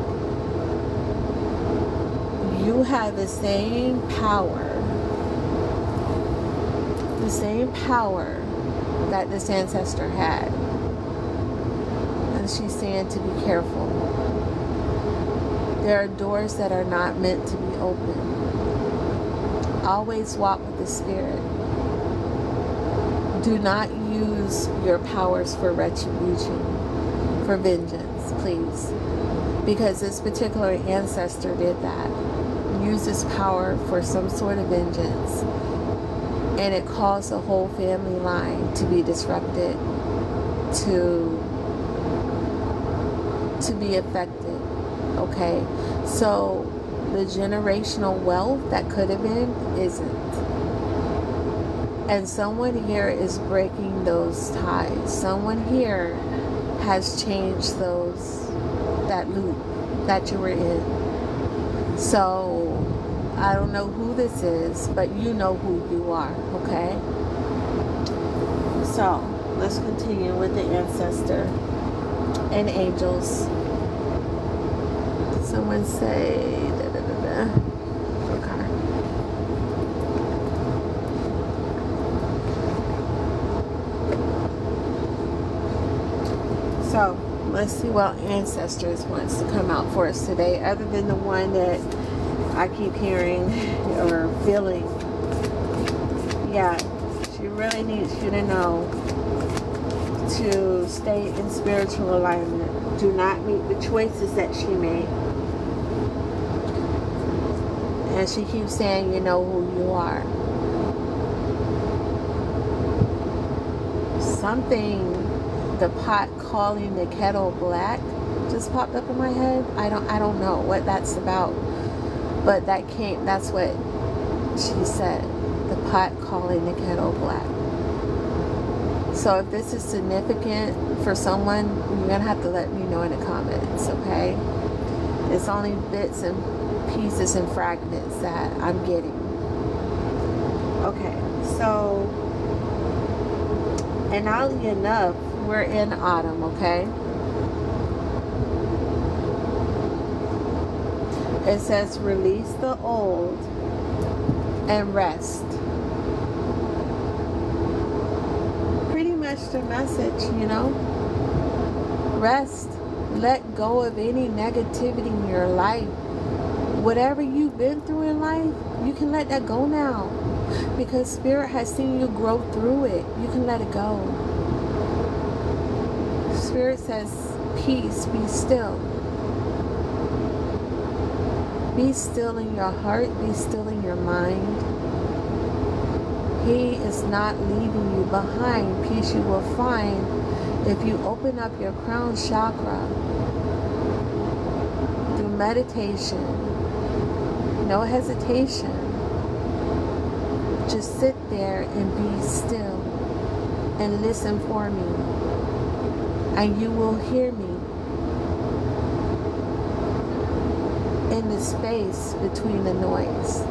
You have the same power that this ancestor had. And she's saying to be careful. There are doors that are not meant to be opened. Always walk with the Spirit. Do not use your powers for retribution, for vengeance, please. Because this particular ancestor did that. Used his power for some sort of vengeance. And it caused the whole family line to be disrupted, to be affected. Okay? So the generational wealth that could have been isn't. And someone here is breaking those ties. Someone here has changed that loop that you were in. So I don't know who this is, but you know who you are, okay? So let's continue with the ancestor and angels. Someone say Okay. So let's see what ancestors wants to come out for us today, other than the one that I keep hearing or feeling. Yeah, she really needs you to know to stay in spiritual alignment. Do not make the choices that she made. And she keeps saying, you know who you are. Something, the pot calling the kettle black, just popped up in my head. I don't know what that's about. But that's what she said. The pot calling the kettle black. So if this is significant for someone, you're going to have to let me know in the comments, okay? It's only bits and pieces and fragments that I'm getting. Okay, so, and oddly enough, we're in autumn, okay? It says release the old and rest. Pretty much the message, you know? Rest. Let go of any negativity in your life. Whatever you've been through in life, you can let that go now. Because Spirit has seen you grow through it. You can let it go. Spirit says, peace, be still. Be still in your heart. Be still in your mind. He is not leaving you behind. Peace you will find if you open up your crown chakra through meditation. No hesitation. Just sit there and be still and listen for me. And you will hear me in the space between the noise.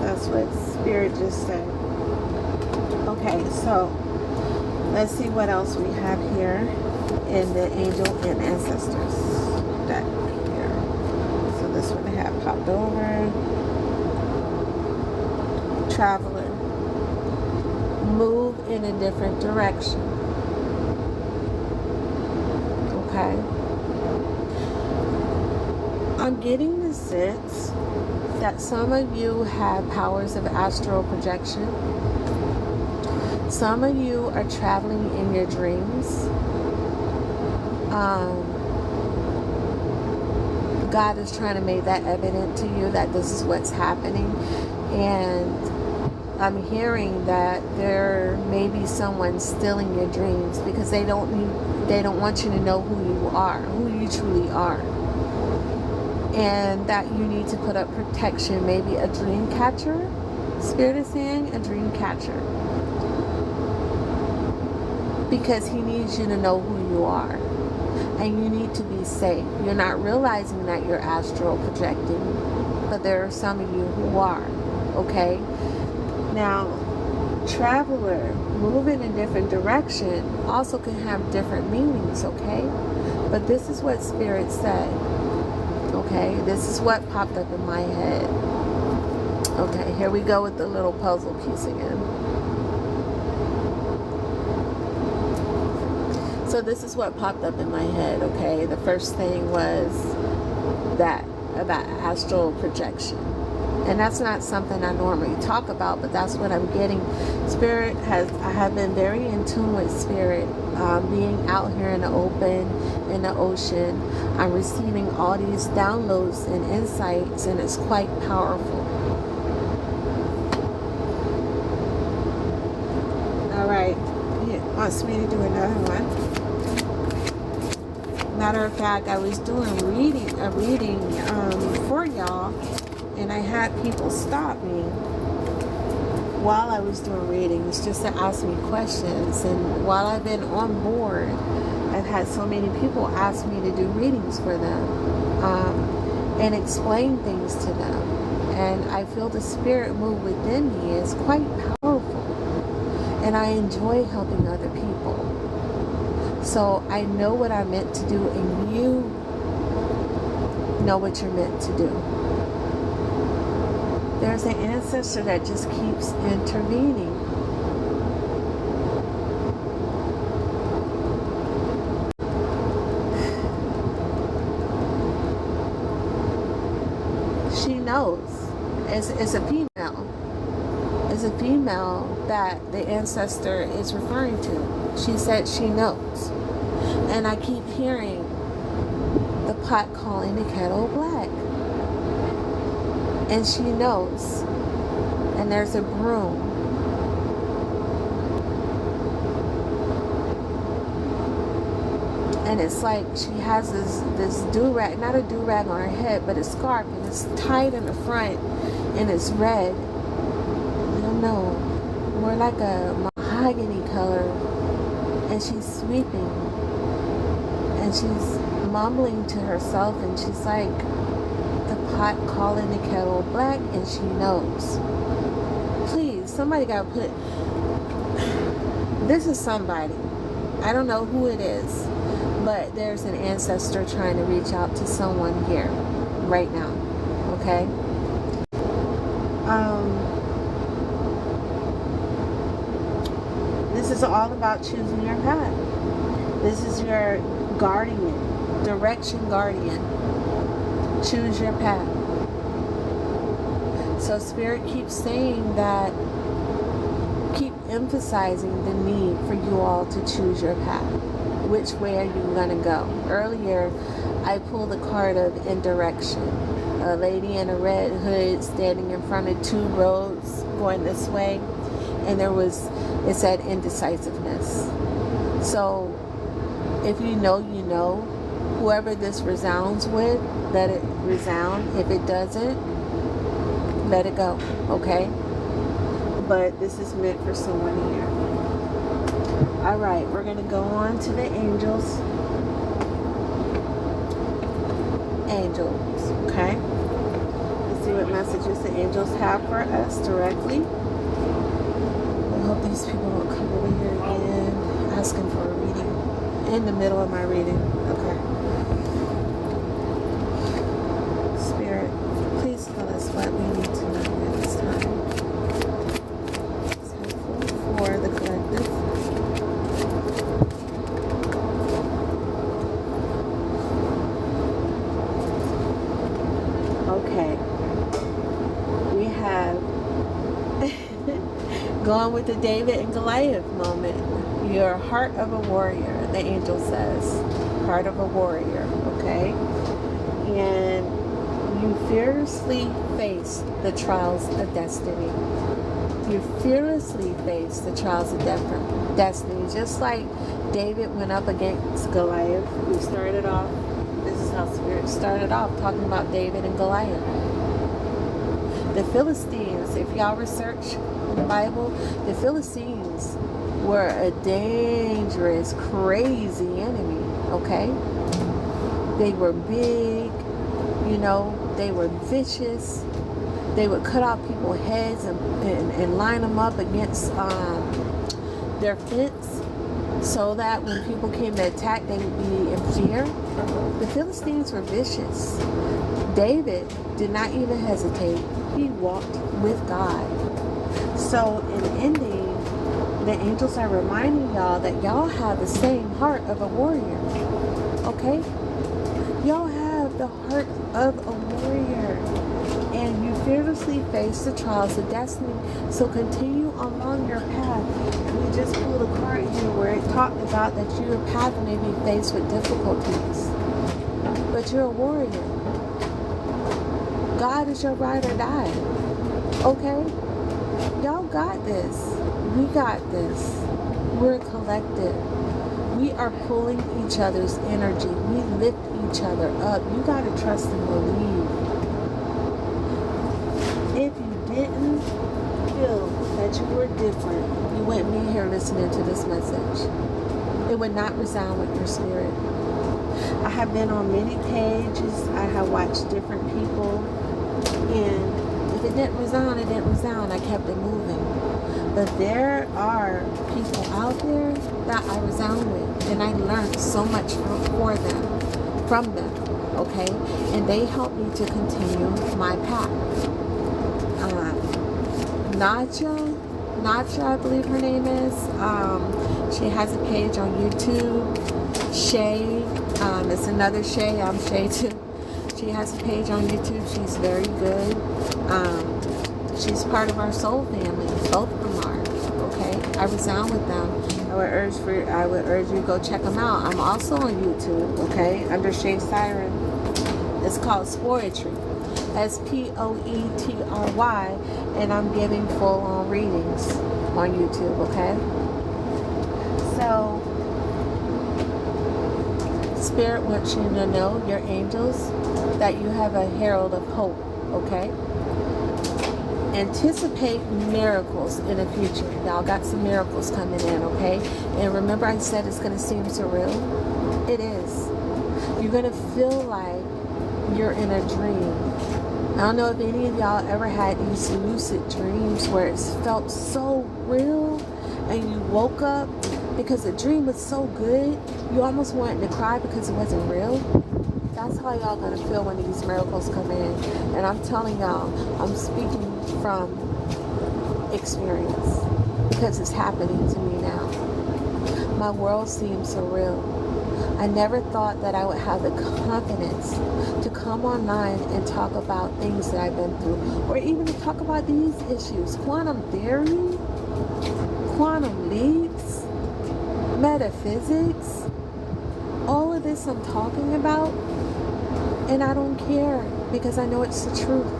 That's what Spirit just said. Okay, so let's see what else we have here in the angel and ancestors deck here. So this one I have popped over. Traveler. Move in a different direction. Okay. I'm getting the sense that some of you have powers of astral projection. Some of you are traveling in your dreams. God is trying to make that evident to you that this is what's happening. And I'm hearing that there may be someone still in your dreams because they don't want you to know who you are, who you truly are. And that you need to put up protection, maybe a dream catcher. Spirit is saying a dream catcher. Because he needs you to know who you are. And you need to be safe. You're not realizing that you're astral projecting. but there are some of you who are, okay? Now, traveler, moving in different direction, also can have different meanings, okay? But this is what Spirit said, okay? This is what popped up in my head. Okay, here we go with the little puzzle piece again. So this is what popped up in my head, okay? The first thing was that, about astral projection. And that's not something I normally talk about, but that's what I'm getting. I have been very in tune with Spirit, being out here in the open, in the ocean. I'm receiving all these downloads and insights, and it's quite powerful. All right, he wants me to do another one. Matter of fact, I was doing a reading for y'all, and I had people stop me while I was doing readings just to ask me questions. And while I've been on board, I've had so many people ask me to do readings for them and explain things to them. And I feel the Spirit move within me is quite powerful. And I enjoy helping other people. So I know what I'm meant to do, and you know what you're meant to do. There's an ancestor that just keeps intervening. She knows. It's a female. It's a female that the ancestor is referring to. She said she knows. And I keep hearing the pot calling the kettle black. And she knows. And there's a broom. And it's like she has this do-rag, not a do-rag on her head, but a scarf, and it's tied in the front, and it's red. I don't know, more like a mahogany color. And she's sweeping, and she's mumbling to herself, and she's like, the pot calling the kettle black, and she knows. Please, somebody gotta put, this is somebody. I don't know who it is, but there's an ancestor trying to reach out to someone here, right now, okay? This is all about choosing your path. This is your guardian, direction guardian. Choose your path. So Spirit keeps saying that, keep emphasizing the need for you all to choose your path. Which way are you going to go? Earlier, I pulled a card of indirection. A lady in a red hood standing in front of two roads going this way. And it said indecisiveness. So if you know, you know. Whoever this resounds with, let it resound. If it doesn't, let it go, okay? But this is meant for someone here. All right, we're going to go on to the angels. Angels, okay? Let's see what messages the angels have for us directly. I hope these people don't come over here again asking for a reading in the middle of my reading. Okay. Spirit, please tell us what we need to know at this time. It's helpful for the collective. Okay. We have going with the David and Goliath moment. Your heart of a warrior, the angel says. Heart of a warrior, okay? And you fearlessly face the trials of destiny. You fearlessly face the trials of destiny. Just like David went up against Goliath. We started off, this is how Spirit started off, talking about David and Goliath. The Philistines, if y'all research in the Bible, the Philistines were a dangerous, crazy enemy, okay? They were big, you know, They were vicious. They would cut off people's heads and line them up against their fence, so that when people came to attack, they would be in fear. The Philistines were vicious. David did not even hesitate. He walked with God. So in ending, the angels are reminding y'all that y'all have the same heart of a warrior. Okay? Y'all have the heart of a warrior. And you fearlessly face the trials of destiny. So continue along your path. We just pulled a card here where it talked about that your path may be faced with difficulties, but you're a warrior. God is your ride or die. Okay? Y'all got this. We got this. We're a collective. We are pulling each other's energy. We lift each other up. You got to trust and believe. If you didn't feel that you were different, you wouldn't be here listening to this message. It would not resound with your spirit. I have been on many pages. I have watched different people. And if it didn't resound, it didn't resound. I kept it moving. But there are people out there that I resound with. And I learned so much from them. Okay? And they help me to continue my path. Nacha, I believe her name is. She has a page on YouTube. Shay, it's another Shay. I'm Shay too. She has a page on YouTube. She's very good. She's part of our soul family. Both of them are. Okay, I resound with them. I would urge you to go check them out. I'm also on YouTube. Okay, under Shay Siren. It's called Spoetry. Spoetry, and I'm giving full-on readings on YouTube, okay? So, Spirit wants you to know, your angels, that you have a herald of hope, okay? Anticipate miracles in the future. Y'all got some miracles coming in, okay? And remember I said it's going to seem surreal? It is. You're going to feel like you're in a dream. I don't know if any of y'all ever had these lucid dreams where it felt so real and you woke up because the dream was so good you almost wanted to cry because it wasn't real. That's how y'all gonna feel when these miracles come in. And I'm telling y'all, I'm speaking from experience because it's happening to me now. My world seems surreal. I never thought that I would have the confidence to come online and talk about things that I've been through, or even to talk about these issues. Quantum theory, quantum leaps, metaphysics, all of this I'm talking about, and I don't care because I know it's the truth.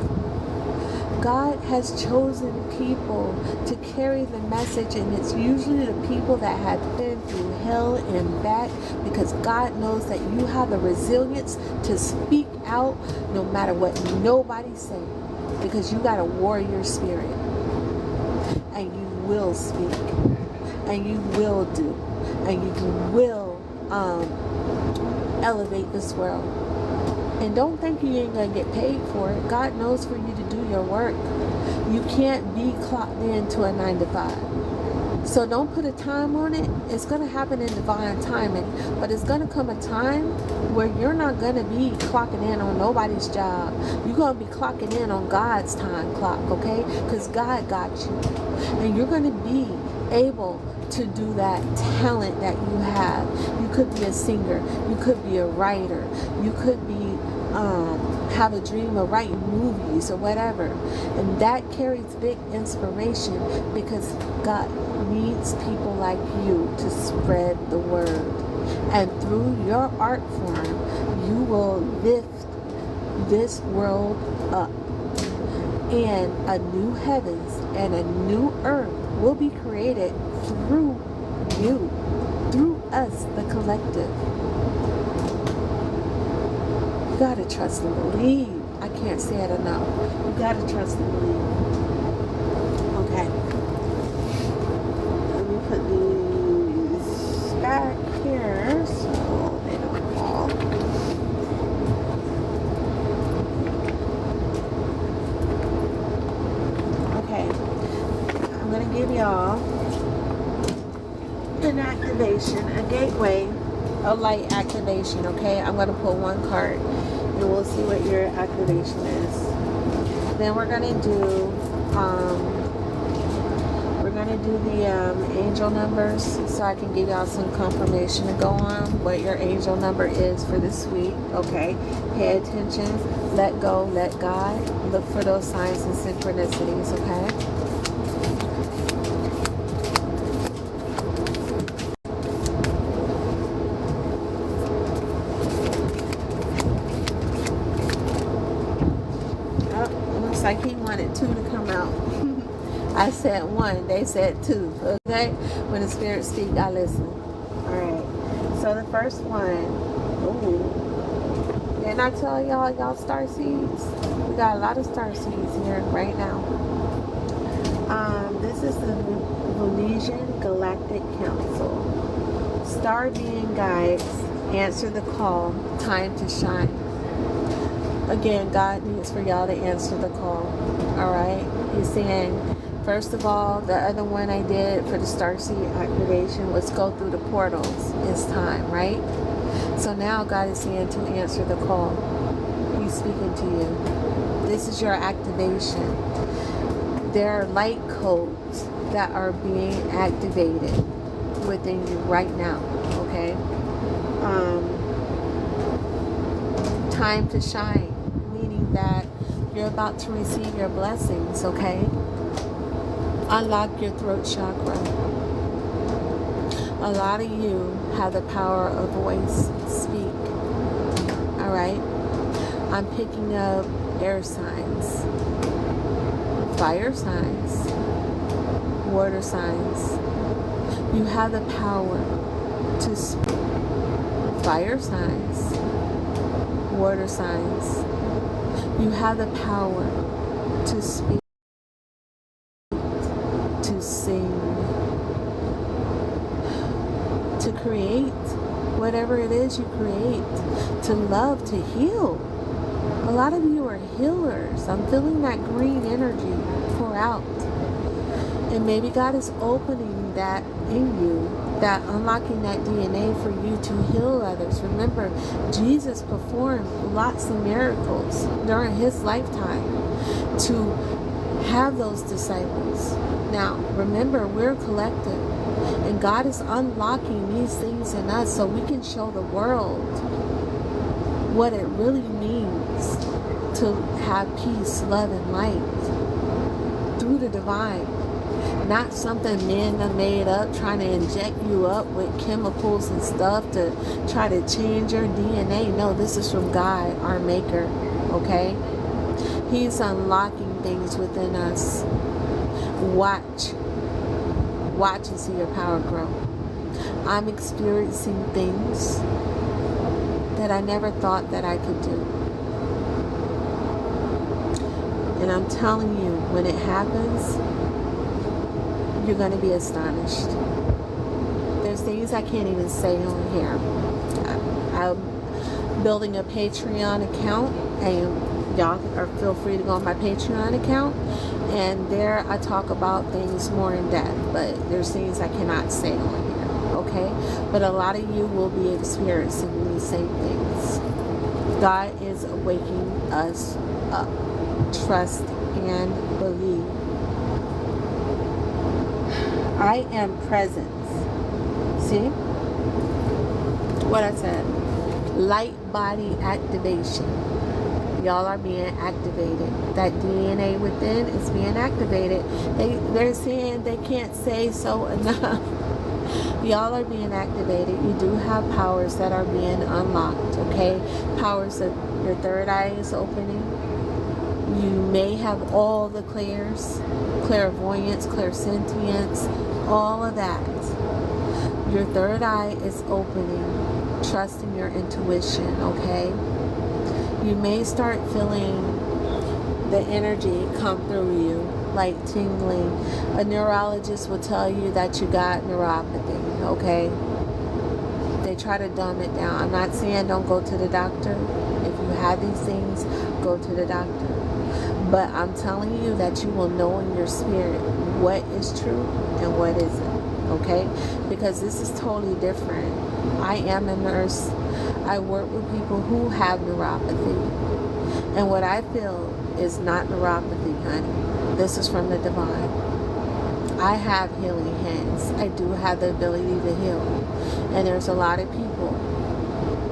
God has chosen people to carry the message, and it's usually the people that have been through hell and back, because God knows that you have the resilience to speak out no matter what nobody's saying, because you got a warrior spirit, and you will speak, and you will do, and you will elevate this world. And don't think you ain't going to get paid for it. God knows for you to do your work. You can't be clocked into a 9 to 5. So don't put a time on it. It's going to happen in divine timing. But it's going to come a time where you're not going to be clocking in on nobody's job. You're going to be clocking in on God's time clock, okay? Because God got you. And you're going to be able to do that talent that you have. You could be a singer. You could be a writer. You could be have a dream of writing movies or whatever, and that carries big inspiration because God needs people like you to spread the word, and through your art form you will lift this world up, and a new heavens and a new earth will be created through you, through us, the collective. You gotta trust and believe. I can't say it enough. You gotta trust and believe. Okay. Let me put these back here so they don't fall. give y'all an activation, a gateway, a light activation, okay? I'm going to pull one card and we'll see what your activation is. Then we're going to do the angel numbers, so I can give y'all some confirmation to go on what your angel number is for this week, okay? Pay attention, let go, let God. Look for those signs and synchronicities, okay? Oh, it looks like he wanted 2 to come out. I said 1, they said 2, okay? When the Spirit speaks, I listen. Alright, so the first one, ooh, didn't I tell y'all star seeds? We got a lot of star seeds here right now. This is the Venusian Galactic Council. Star being guides, answer the call, time to shine. Again, God needs for y'all to answer the call, alright? He's saying, first of all, the other one I did for the starseed activation was go through the portals. It's time, right? So now God is saying to answer the call. He's speaking to you. This is your activation. There are light codes that are being activated within you right now, okay? Time to shine, meaning that you're about to receive your blessings, okay? Unlock your throat chakra. A lot of you have the power of voice. Speak. Alright? I'm picking up air signs, fire signs, water signs. You have the power to speak. Fire signs, water signs. You have the power to speak. To sing, to create, whatever it is you create, to love, to heal. A lot of you are healers. I'm feeling that green energy pour out. And maybe God is opening that in you, that unlocking that DNA for you to heal others. Remember, Jesus performed lots of miracles during his lifetime to have those disciples. Now, remember, we're a collective, and God is unlocking these things in us so we can show the world what it really means to have peace, love, and light through the divine. Not something men have made up, trying to inject you up with chemicals and stuff to try to change your DNA. No, this is from God, our maker, okay? He's unlocking things within us. Watch and see your power grow. I'm experiencing things that I never thought that I could do. And I'm telling you, when it happens, you're going to be astonished. There's things I can't even say on here. I'm building a Patreon account, and y'all feel free to go on my Patreon account, and there I talk about things more in depth, but there's things I cannot say on here, okay? But a lot of you will be experiencing these same things. God is waking us up. Trust and believe. I am present. See what I said? Light body activation. Y'all are being activated. That DNA within is being activated. They're saying they can't say so enough. Y'all are being activated. You do have powers that are being unlocked, okay? Powers of your third eye is opening. You may have all the clairs, clairvoyance, clairsentience, all of that. Your third eye is opening. Trust in your intuition, okay? You may start feeling the energy come through you, like tingling. A neurologist will tell you that you got neuropathy, okay? They try to dumb it down. I'm not saying don't go to the doctor. If you have these things, go to the doctor. But I'm telling you that you will know in your spirit what is true and what isn't, okay? Because this is totally different. I am a nurse. I work with people who have neuropathy. And what I feel is not neuropathy, honey. This is from the divine. I have healing hands. I do have the ability to heal. And there's a lot of people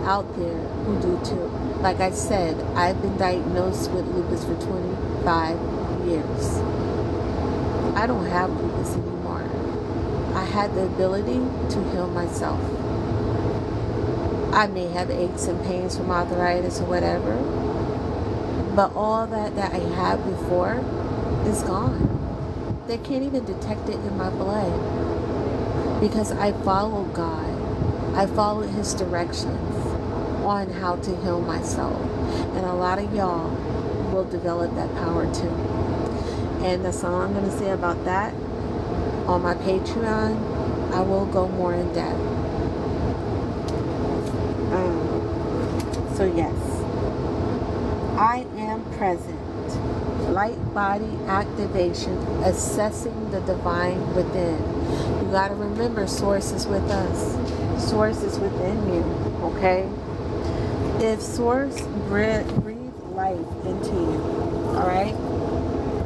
out there who do too. Like I said, I've been diagnosed with lupus for 25 years. I don't have lupus anymore. I had the ability to heal myself. I may have aches and pains from arthritis or whatever, but all that I had before is gone. They can't even detect it in my blood because I followed God. I followed His directions on how to heal myself. And a lot of y'all will develop that power too. And that's all I'm going to say about that. On my Patreon, I will go more in depth. So yes, I am present. Light body activation, assessing the divine within. You got to remember, Source is with us. Source is within you, okay? If Source breathe life into you, all right?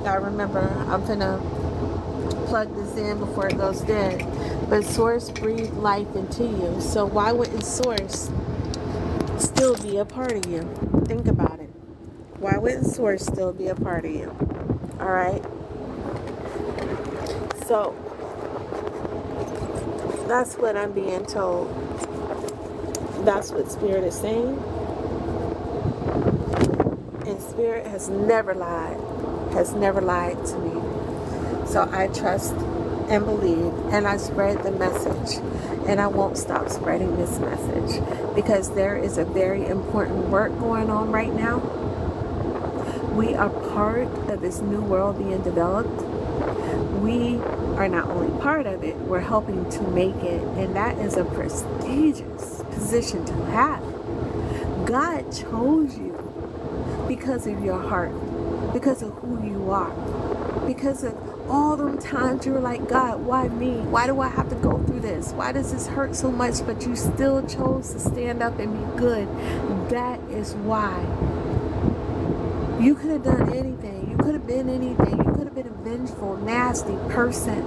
Now remember, I'm gonna plug this in before it goes dead. But Source breathed life into you. So why wouldn't Source still be a part of you? Think about it. Why wouldn't Source still be a part of you? All right? So that's what I'm being told. That's what Spirit is saying. And Spirit has never lied to me. So I trust and believe, and I spread the message, and I won't stop spreading this message because there is a very important work going on right now. We are part of this new world being developed. We are not only part of it, we're helping to make it, and that is a prestigious position to have. God chose you because of your heart, because of who you are, because of all them times you were like, God, why me? Why do I have to go through this? Why does this hurt so much? But you still chose to stand up and be good. That is why. You could have done anything. You could have been anything. You could have been a vengeful, nasty person.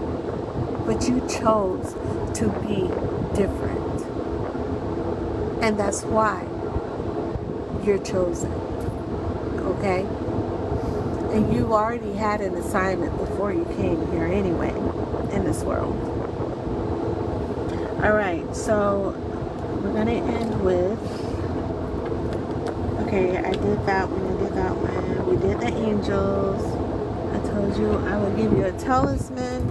But you chose to be different. And that's why you're chosen. Okay? And you already had an assignment before you came here anyway, in this world. Alright, so we're going to end with, okay, I did that one, we did the angels. I told you I would give you a talisman,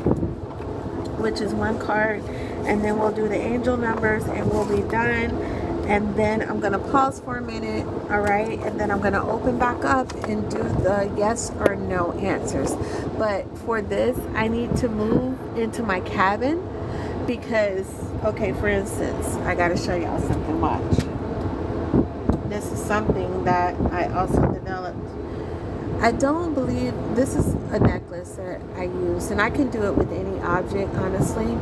which is one card, and then we'll do the angel numbers and we'll be done. And then I'm going to pause for a minute, all right? And then I'm going to open back up and do the yes or no answers. But for this, I need to move into my cabin because, okay, for instance, I got to show y'all something. Watch. This is something that I also developed. I don't believe, this is a necklace that I use, and I can do it with any object, honestly.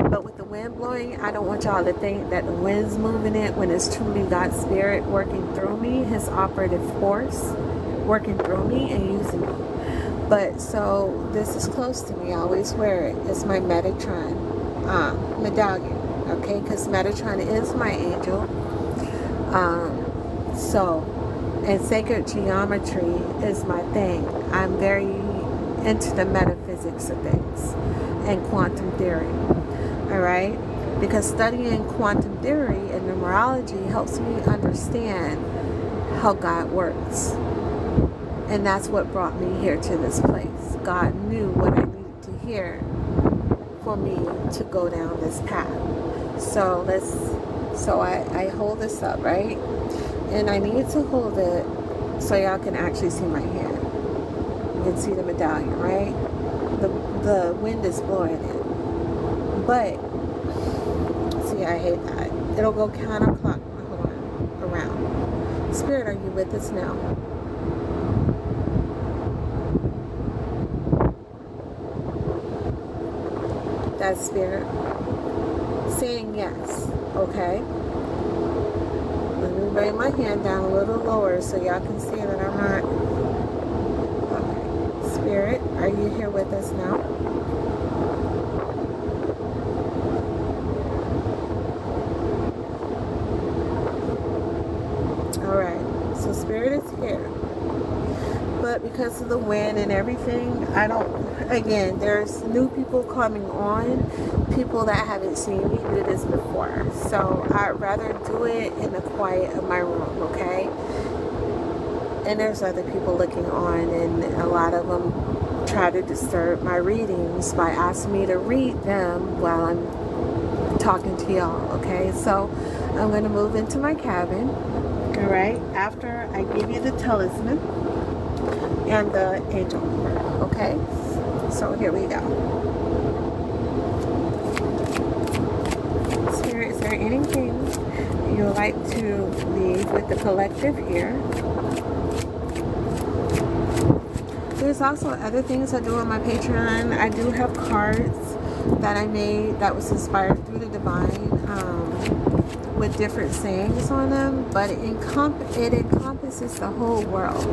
But with the wind blowing, I don't want y'all to think that the wind's moving it when it's truly God's Spirit working through me, His operative force working through me and using me. But so this is close to me. I always wear it. It's my Metatron medallion, okay? Because Metatron is my angel. And sacred geometry is my thing. I'm very into the metaphysics of things and quantum theory. All right? Because studying quantum theory and numerology helps me understand how God works. And that's what brought me here to this place. God knew what I needed to hear for me to go down this path. So I hold this up, right? And I need to hold it so y'all can actually see my hand. You can see the medallion, right? The wind is blowing it. But, see, I hate that. It'll go counterclockwise. Hold on. Around. Spirit, are you with us now? as Spirit. Saying yes, okay? Let me bring my hand down a little lower so y'all can see that I'm not... Okay. Spirit, are you here with us now? Alright, so Spirit is here. But because of the wind and everything, I don't... Again, there's new people coming on, people that haven't seen me do this before. So I'd rather do it in the quiet of my room, okay? And there's other people looking on, and a lot of them try to disturb my readings by asking me to read them while I'm talking to y'all, okay? So I'm going to move into my cabin, all right? After I give you the talisman and the angel number, okay? So here we go. Spirit, is there anything you would like to leave with the collective here? There's also other things I do on my Patreon. I do have cards that I made that was inspired through the divine, with different sayings on them, but it encompasses the whole world.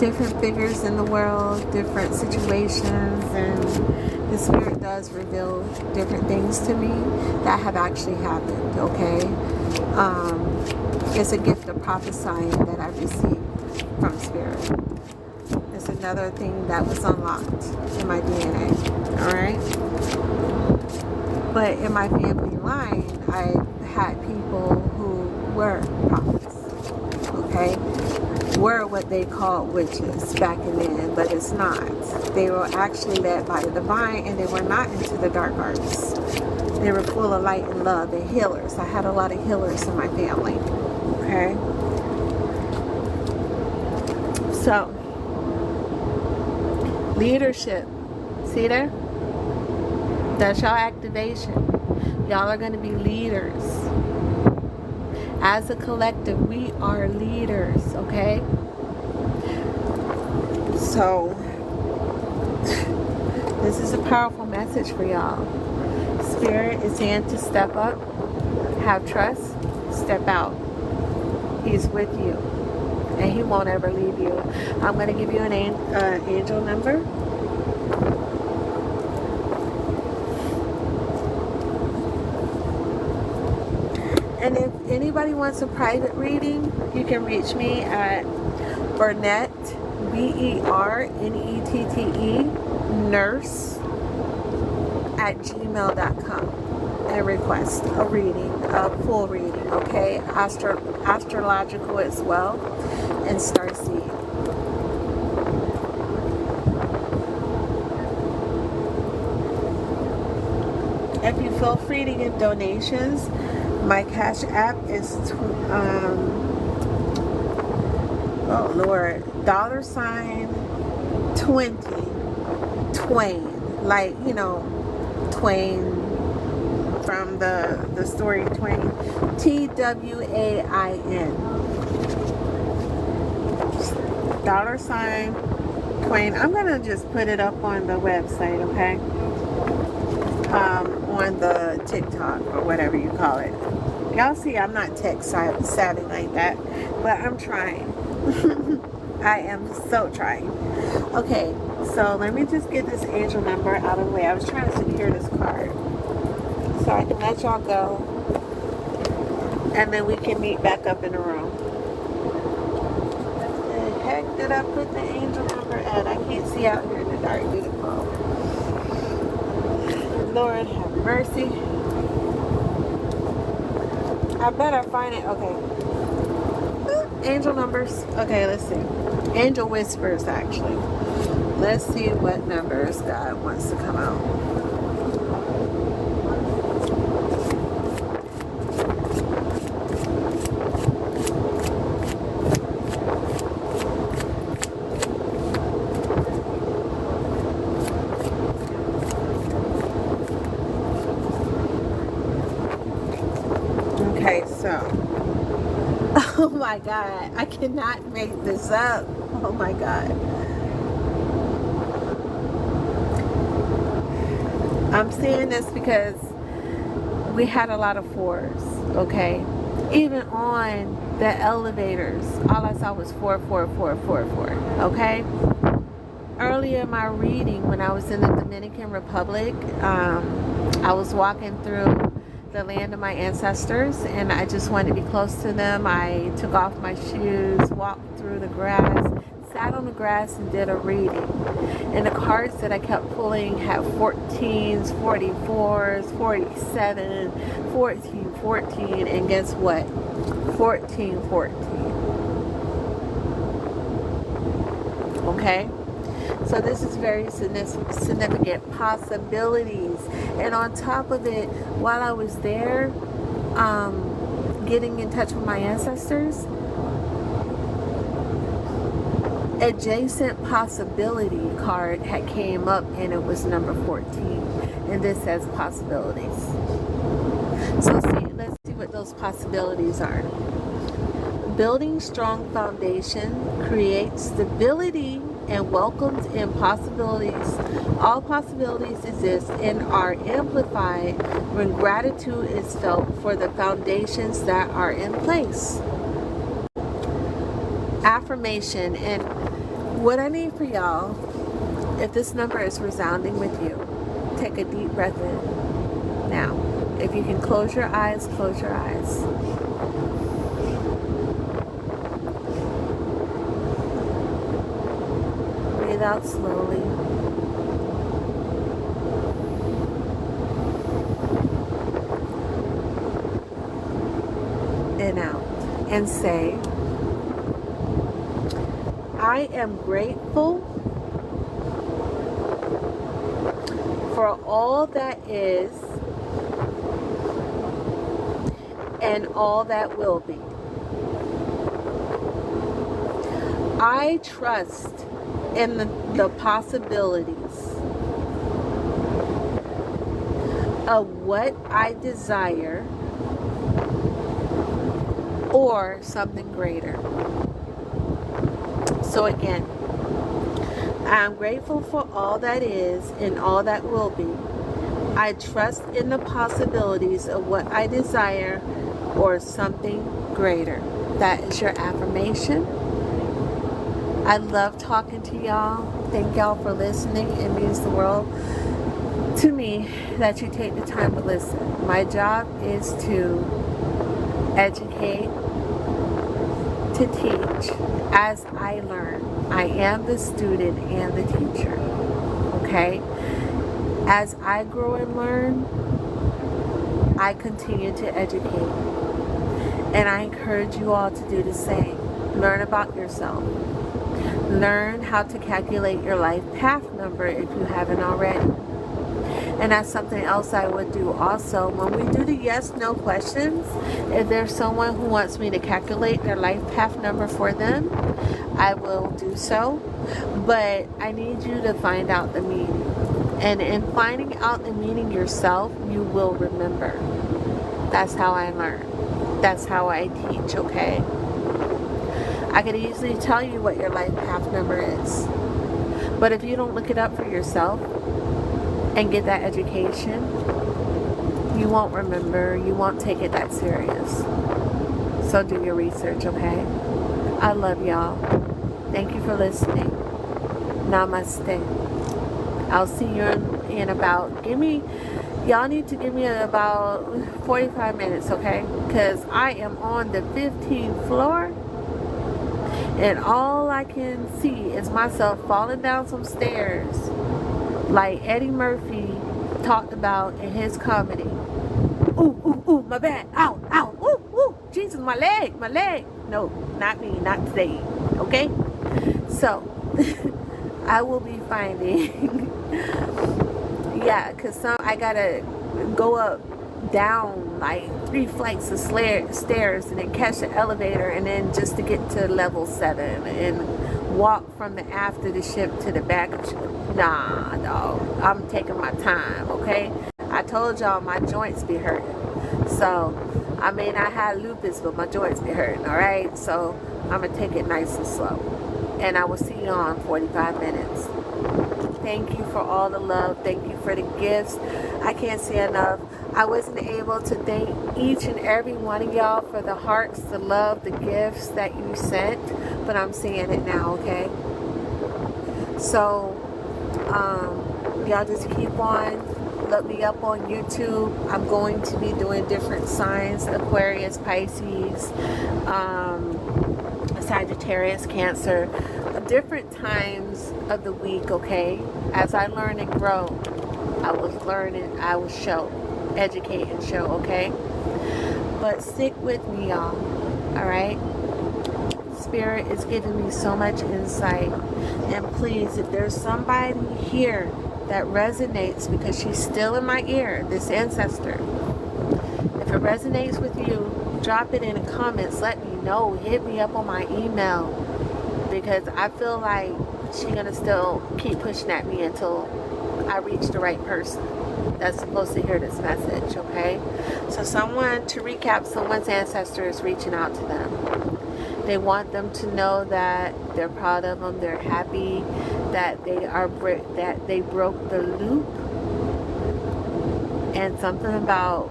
Different figures in the world, different situations, and the Spirit does reveal different things to me that have actually happened, okay? It's a gift of prophesying that I received from Spirit. It's another thing that was unlocked in my DNA, alright? But in my family line, I had people who were prophets, okay? Were what they called witches back in then, but it's not. They were actually led by the divine, and they were not into the dark arts. They were full of light and love, and healers. I had a lot of healers in my family, okay? So, leadership, see there? That's y'all activation. Y'all are going to be leaders. As a collective, we are leaders, okay? So, this is a powerful message for y'all. Spirit is saying to step up, have trust, step out. He's with you, and he won't ever leave you. I'm going to give you an angel number. And if anybody wants a private reading, you can reach me at Bernette, BERNETTE, nurse at gmail.com and request a reading, a full reading, okay? Astrological as well, and starseed. If you feel free to give donations, my Cash App is, oh Lord, $20 Twain, like, you know, Twain from the story Twain, TWAIN, $Twain. I'm gonna just put it up on the website, okay? On the TikTok or whatever you call it. Y'all see, I'm not tech savvy like that, but I'm trying. I am so trying. Okay, so let me just get this angel number out of the way. I was trying to secure this card so I can let y'all go, and then we can meet back up in the room. Where the heck did I put the angel number at? I can't see out here in the dark. Beautiful. Lord have mercy. I better find it. Okay. Angel numbers. Okay, let's see. Angel whispers, actually. Let's see what numbers God wants to come out. Okay, so, oh my God, I cannot make this up. Oh my God. I'm saying this because we had a lot of fours, okay? Even on the elevators, all I saw was 4, 4, 4, 4, 4, okay? Earlier in my reading, when I was in the Dominican Republic, I was walking through the land of my ancestors, and I just wanted to be close to them. I took off my shoes, walked through the grass, sat on the grass and did a reading. And the cards that I kept pulling had 14s, 44s, 47, 14, 14, and guess what? 14, 14. Okay? So this is very significant possibilities. And on top of it, while I was there, getting in touch with my ancestors, adjacent possibility card had came up, and it was number 14. And this says possibilities. So let's see what those possibilities are. Building strong foundation creates stability and welcomes in possibilities. All possibilities exist and are amplified when gratitude is felt for the foundations that are in place. Affirmation. And what I need for y'all, if this number is resounding with you, take a deep breath in. Now, if you can close your eyes, close your eyes. Breathe out slowly. In out. And say, I am grateful for all that is and all that will be. I trust in the possibilities of what I desire or something greater. So again, I'm grateful for all that is and all that will be. I trust in the possibilities of what I desire or something greater. That is your affirmation. I love talking to y'all. Thank y'all for listening. It means the world to me that you take the time to listen. My job is to educate, to teach as I learn. I am the student and the teacher. Okay? As I grow and learn, I continue to educate. And I encourage you all to do the same. Learn about yourself. Learn how to calculate your life path number if you haven't already. And that's something else I would do also. When we do the yes/no questions, if there's someone who wants me to calculate their life path number for them, I will do so. But I need you to find out the meaning. And in finding out the meaning yourself, you will remember. That's how I learn. That's how I teach, okay? I could easily tell you what your life path number is. But if you don't look it up for yourself and get that education, you won't remember. You won't take it that serious. So do your research, okay? I love y'all. Thank you for listening. Namaste. I'll see you in about, y'all need to give me about 45 minutes, okay? Because I am on the 15th floor. And all I can see is myself falling down some stairs like Eddie Murphy talked about in his comedy. Ooh, ooh, ooh, my back, ow, ow, ooh, ooh, Jesus, my leg. No, not me, not today, okay? So, I will be finding, yeah, because I gotta go up, down like 3 flights of stairs and then catch the elevator and then just to get to level 7 and walk from the after the ship to the back of the ship. Nah, dog, I'm taking my time, okay? I told y'all my joints be hurting. So, I may not have lupus, but my joints be hurting, alright? So, I'm going to take it nice and slow. And I will see you on 45 minutes. thank you for all the love. Thank you for the gifts. I can't say enough. I wasn't able to thank each and every one of y'all for the hearts, the love, the gifts that you sent, but I'm seeing it now, okay? So, y'all just keep on. Look me up on YouTube. I'm going to be doing different signs: Aquarius, Pisces, Sagittarius, Cancer, different times of the week, okay? As I learn and grow, I will show, educate and show, okay? But stick with me, y'all, all right? Spirit is giving me so much insight. And please, if there's somebody here that resonates, because she's still in my ear, this ancestor, if it resonates with you, drop it in the comments. Let me know. Hit me up on my email, because I feel like she's gonna still keep pushing at me until I reach the right person that's supposed to hear this message, okay? So to recap, someone's ancestor is reaching out to them. They want them to know that they're proud of them, they're happy, that they broke the loop, and something about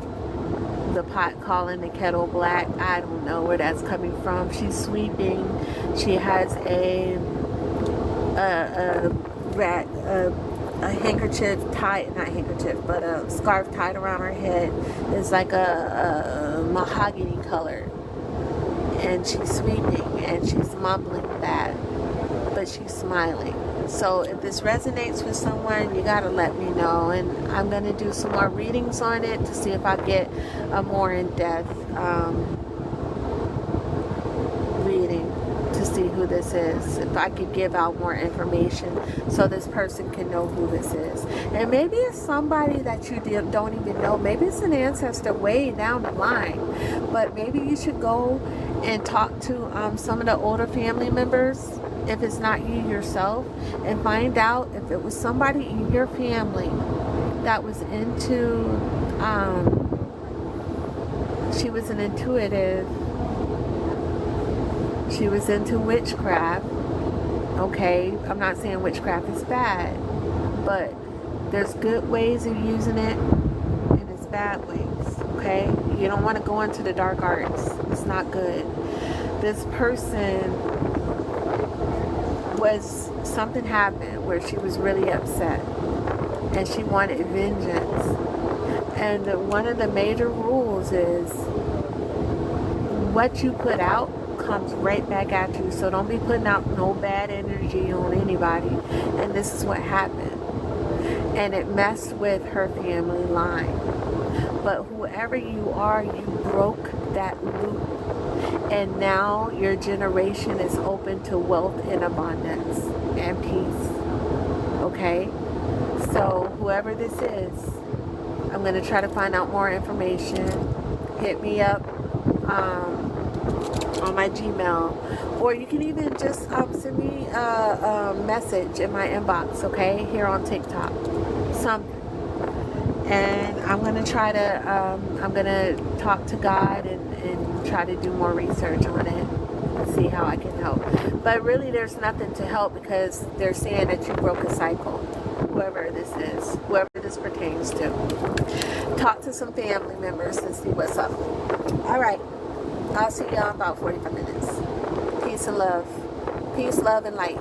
the pot calling the kettle black. I don't know where that's coming from. She's sweeping. She has a handkerchief tied, not handkerchief, but a scarf tied around her head. It's like a mahogany color. And she's sweeping and she's mumbling that, but she's smiling. So if this resonates with someone, you gotta let me know, and I'm gonna do some more readings on it to see if I get a more in-depth reading to see who this is, if I could give out more information so this person can know who this is. And maybe it's somebody that you don't even know. Maybe it's an ancestor way down the line, but maybe you should go and talk to some of the older family members, if it's not you yourself, and find out if it was somebody in your family that was into, she was an intuitive, she was into witchcraft, okay? I'm not saying witchcraft is bad, but there's good ways of using it, and it's bad ways, okay? You don't want to go into the dark arts. It's not good. This person something happened where she was really upset and she wanted vengeance. And one of the major rules is what you put out comes right back at you. So don't be putting out no bad energy on anybody. And this is what happened. And it messed with her family line. But whoever you are, you broke that loop. And now your generation is open to wealth and abundance and peace. Okay? So whoever this is, I'm going to try to find out more information. Hit me up on my Gmail. Or you can even just send me a message in my inbox, okay? Here on TikTok. Something. And I'm going to try to, I'm going to talk to God and try to do more research on it and see how I can help. But really there's nothing to help, because they're saying that you broke a cycle, whoever this is, whoever this pertains to. Talk to some family members and see what's up. Alright, I'll see y'all in about 45 minutes. Peace and love. Peace, love, and light.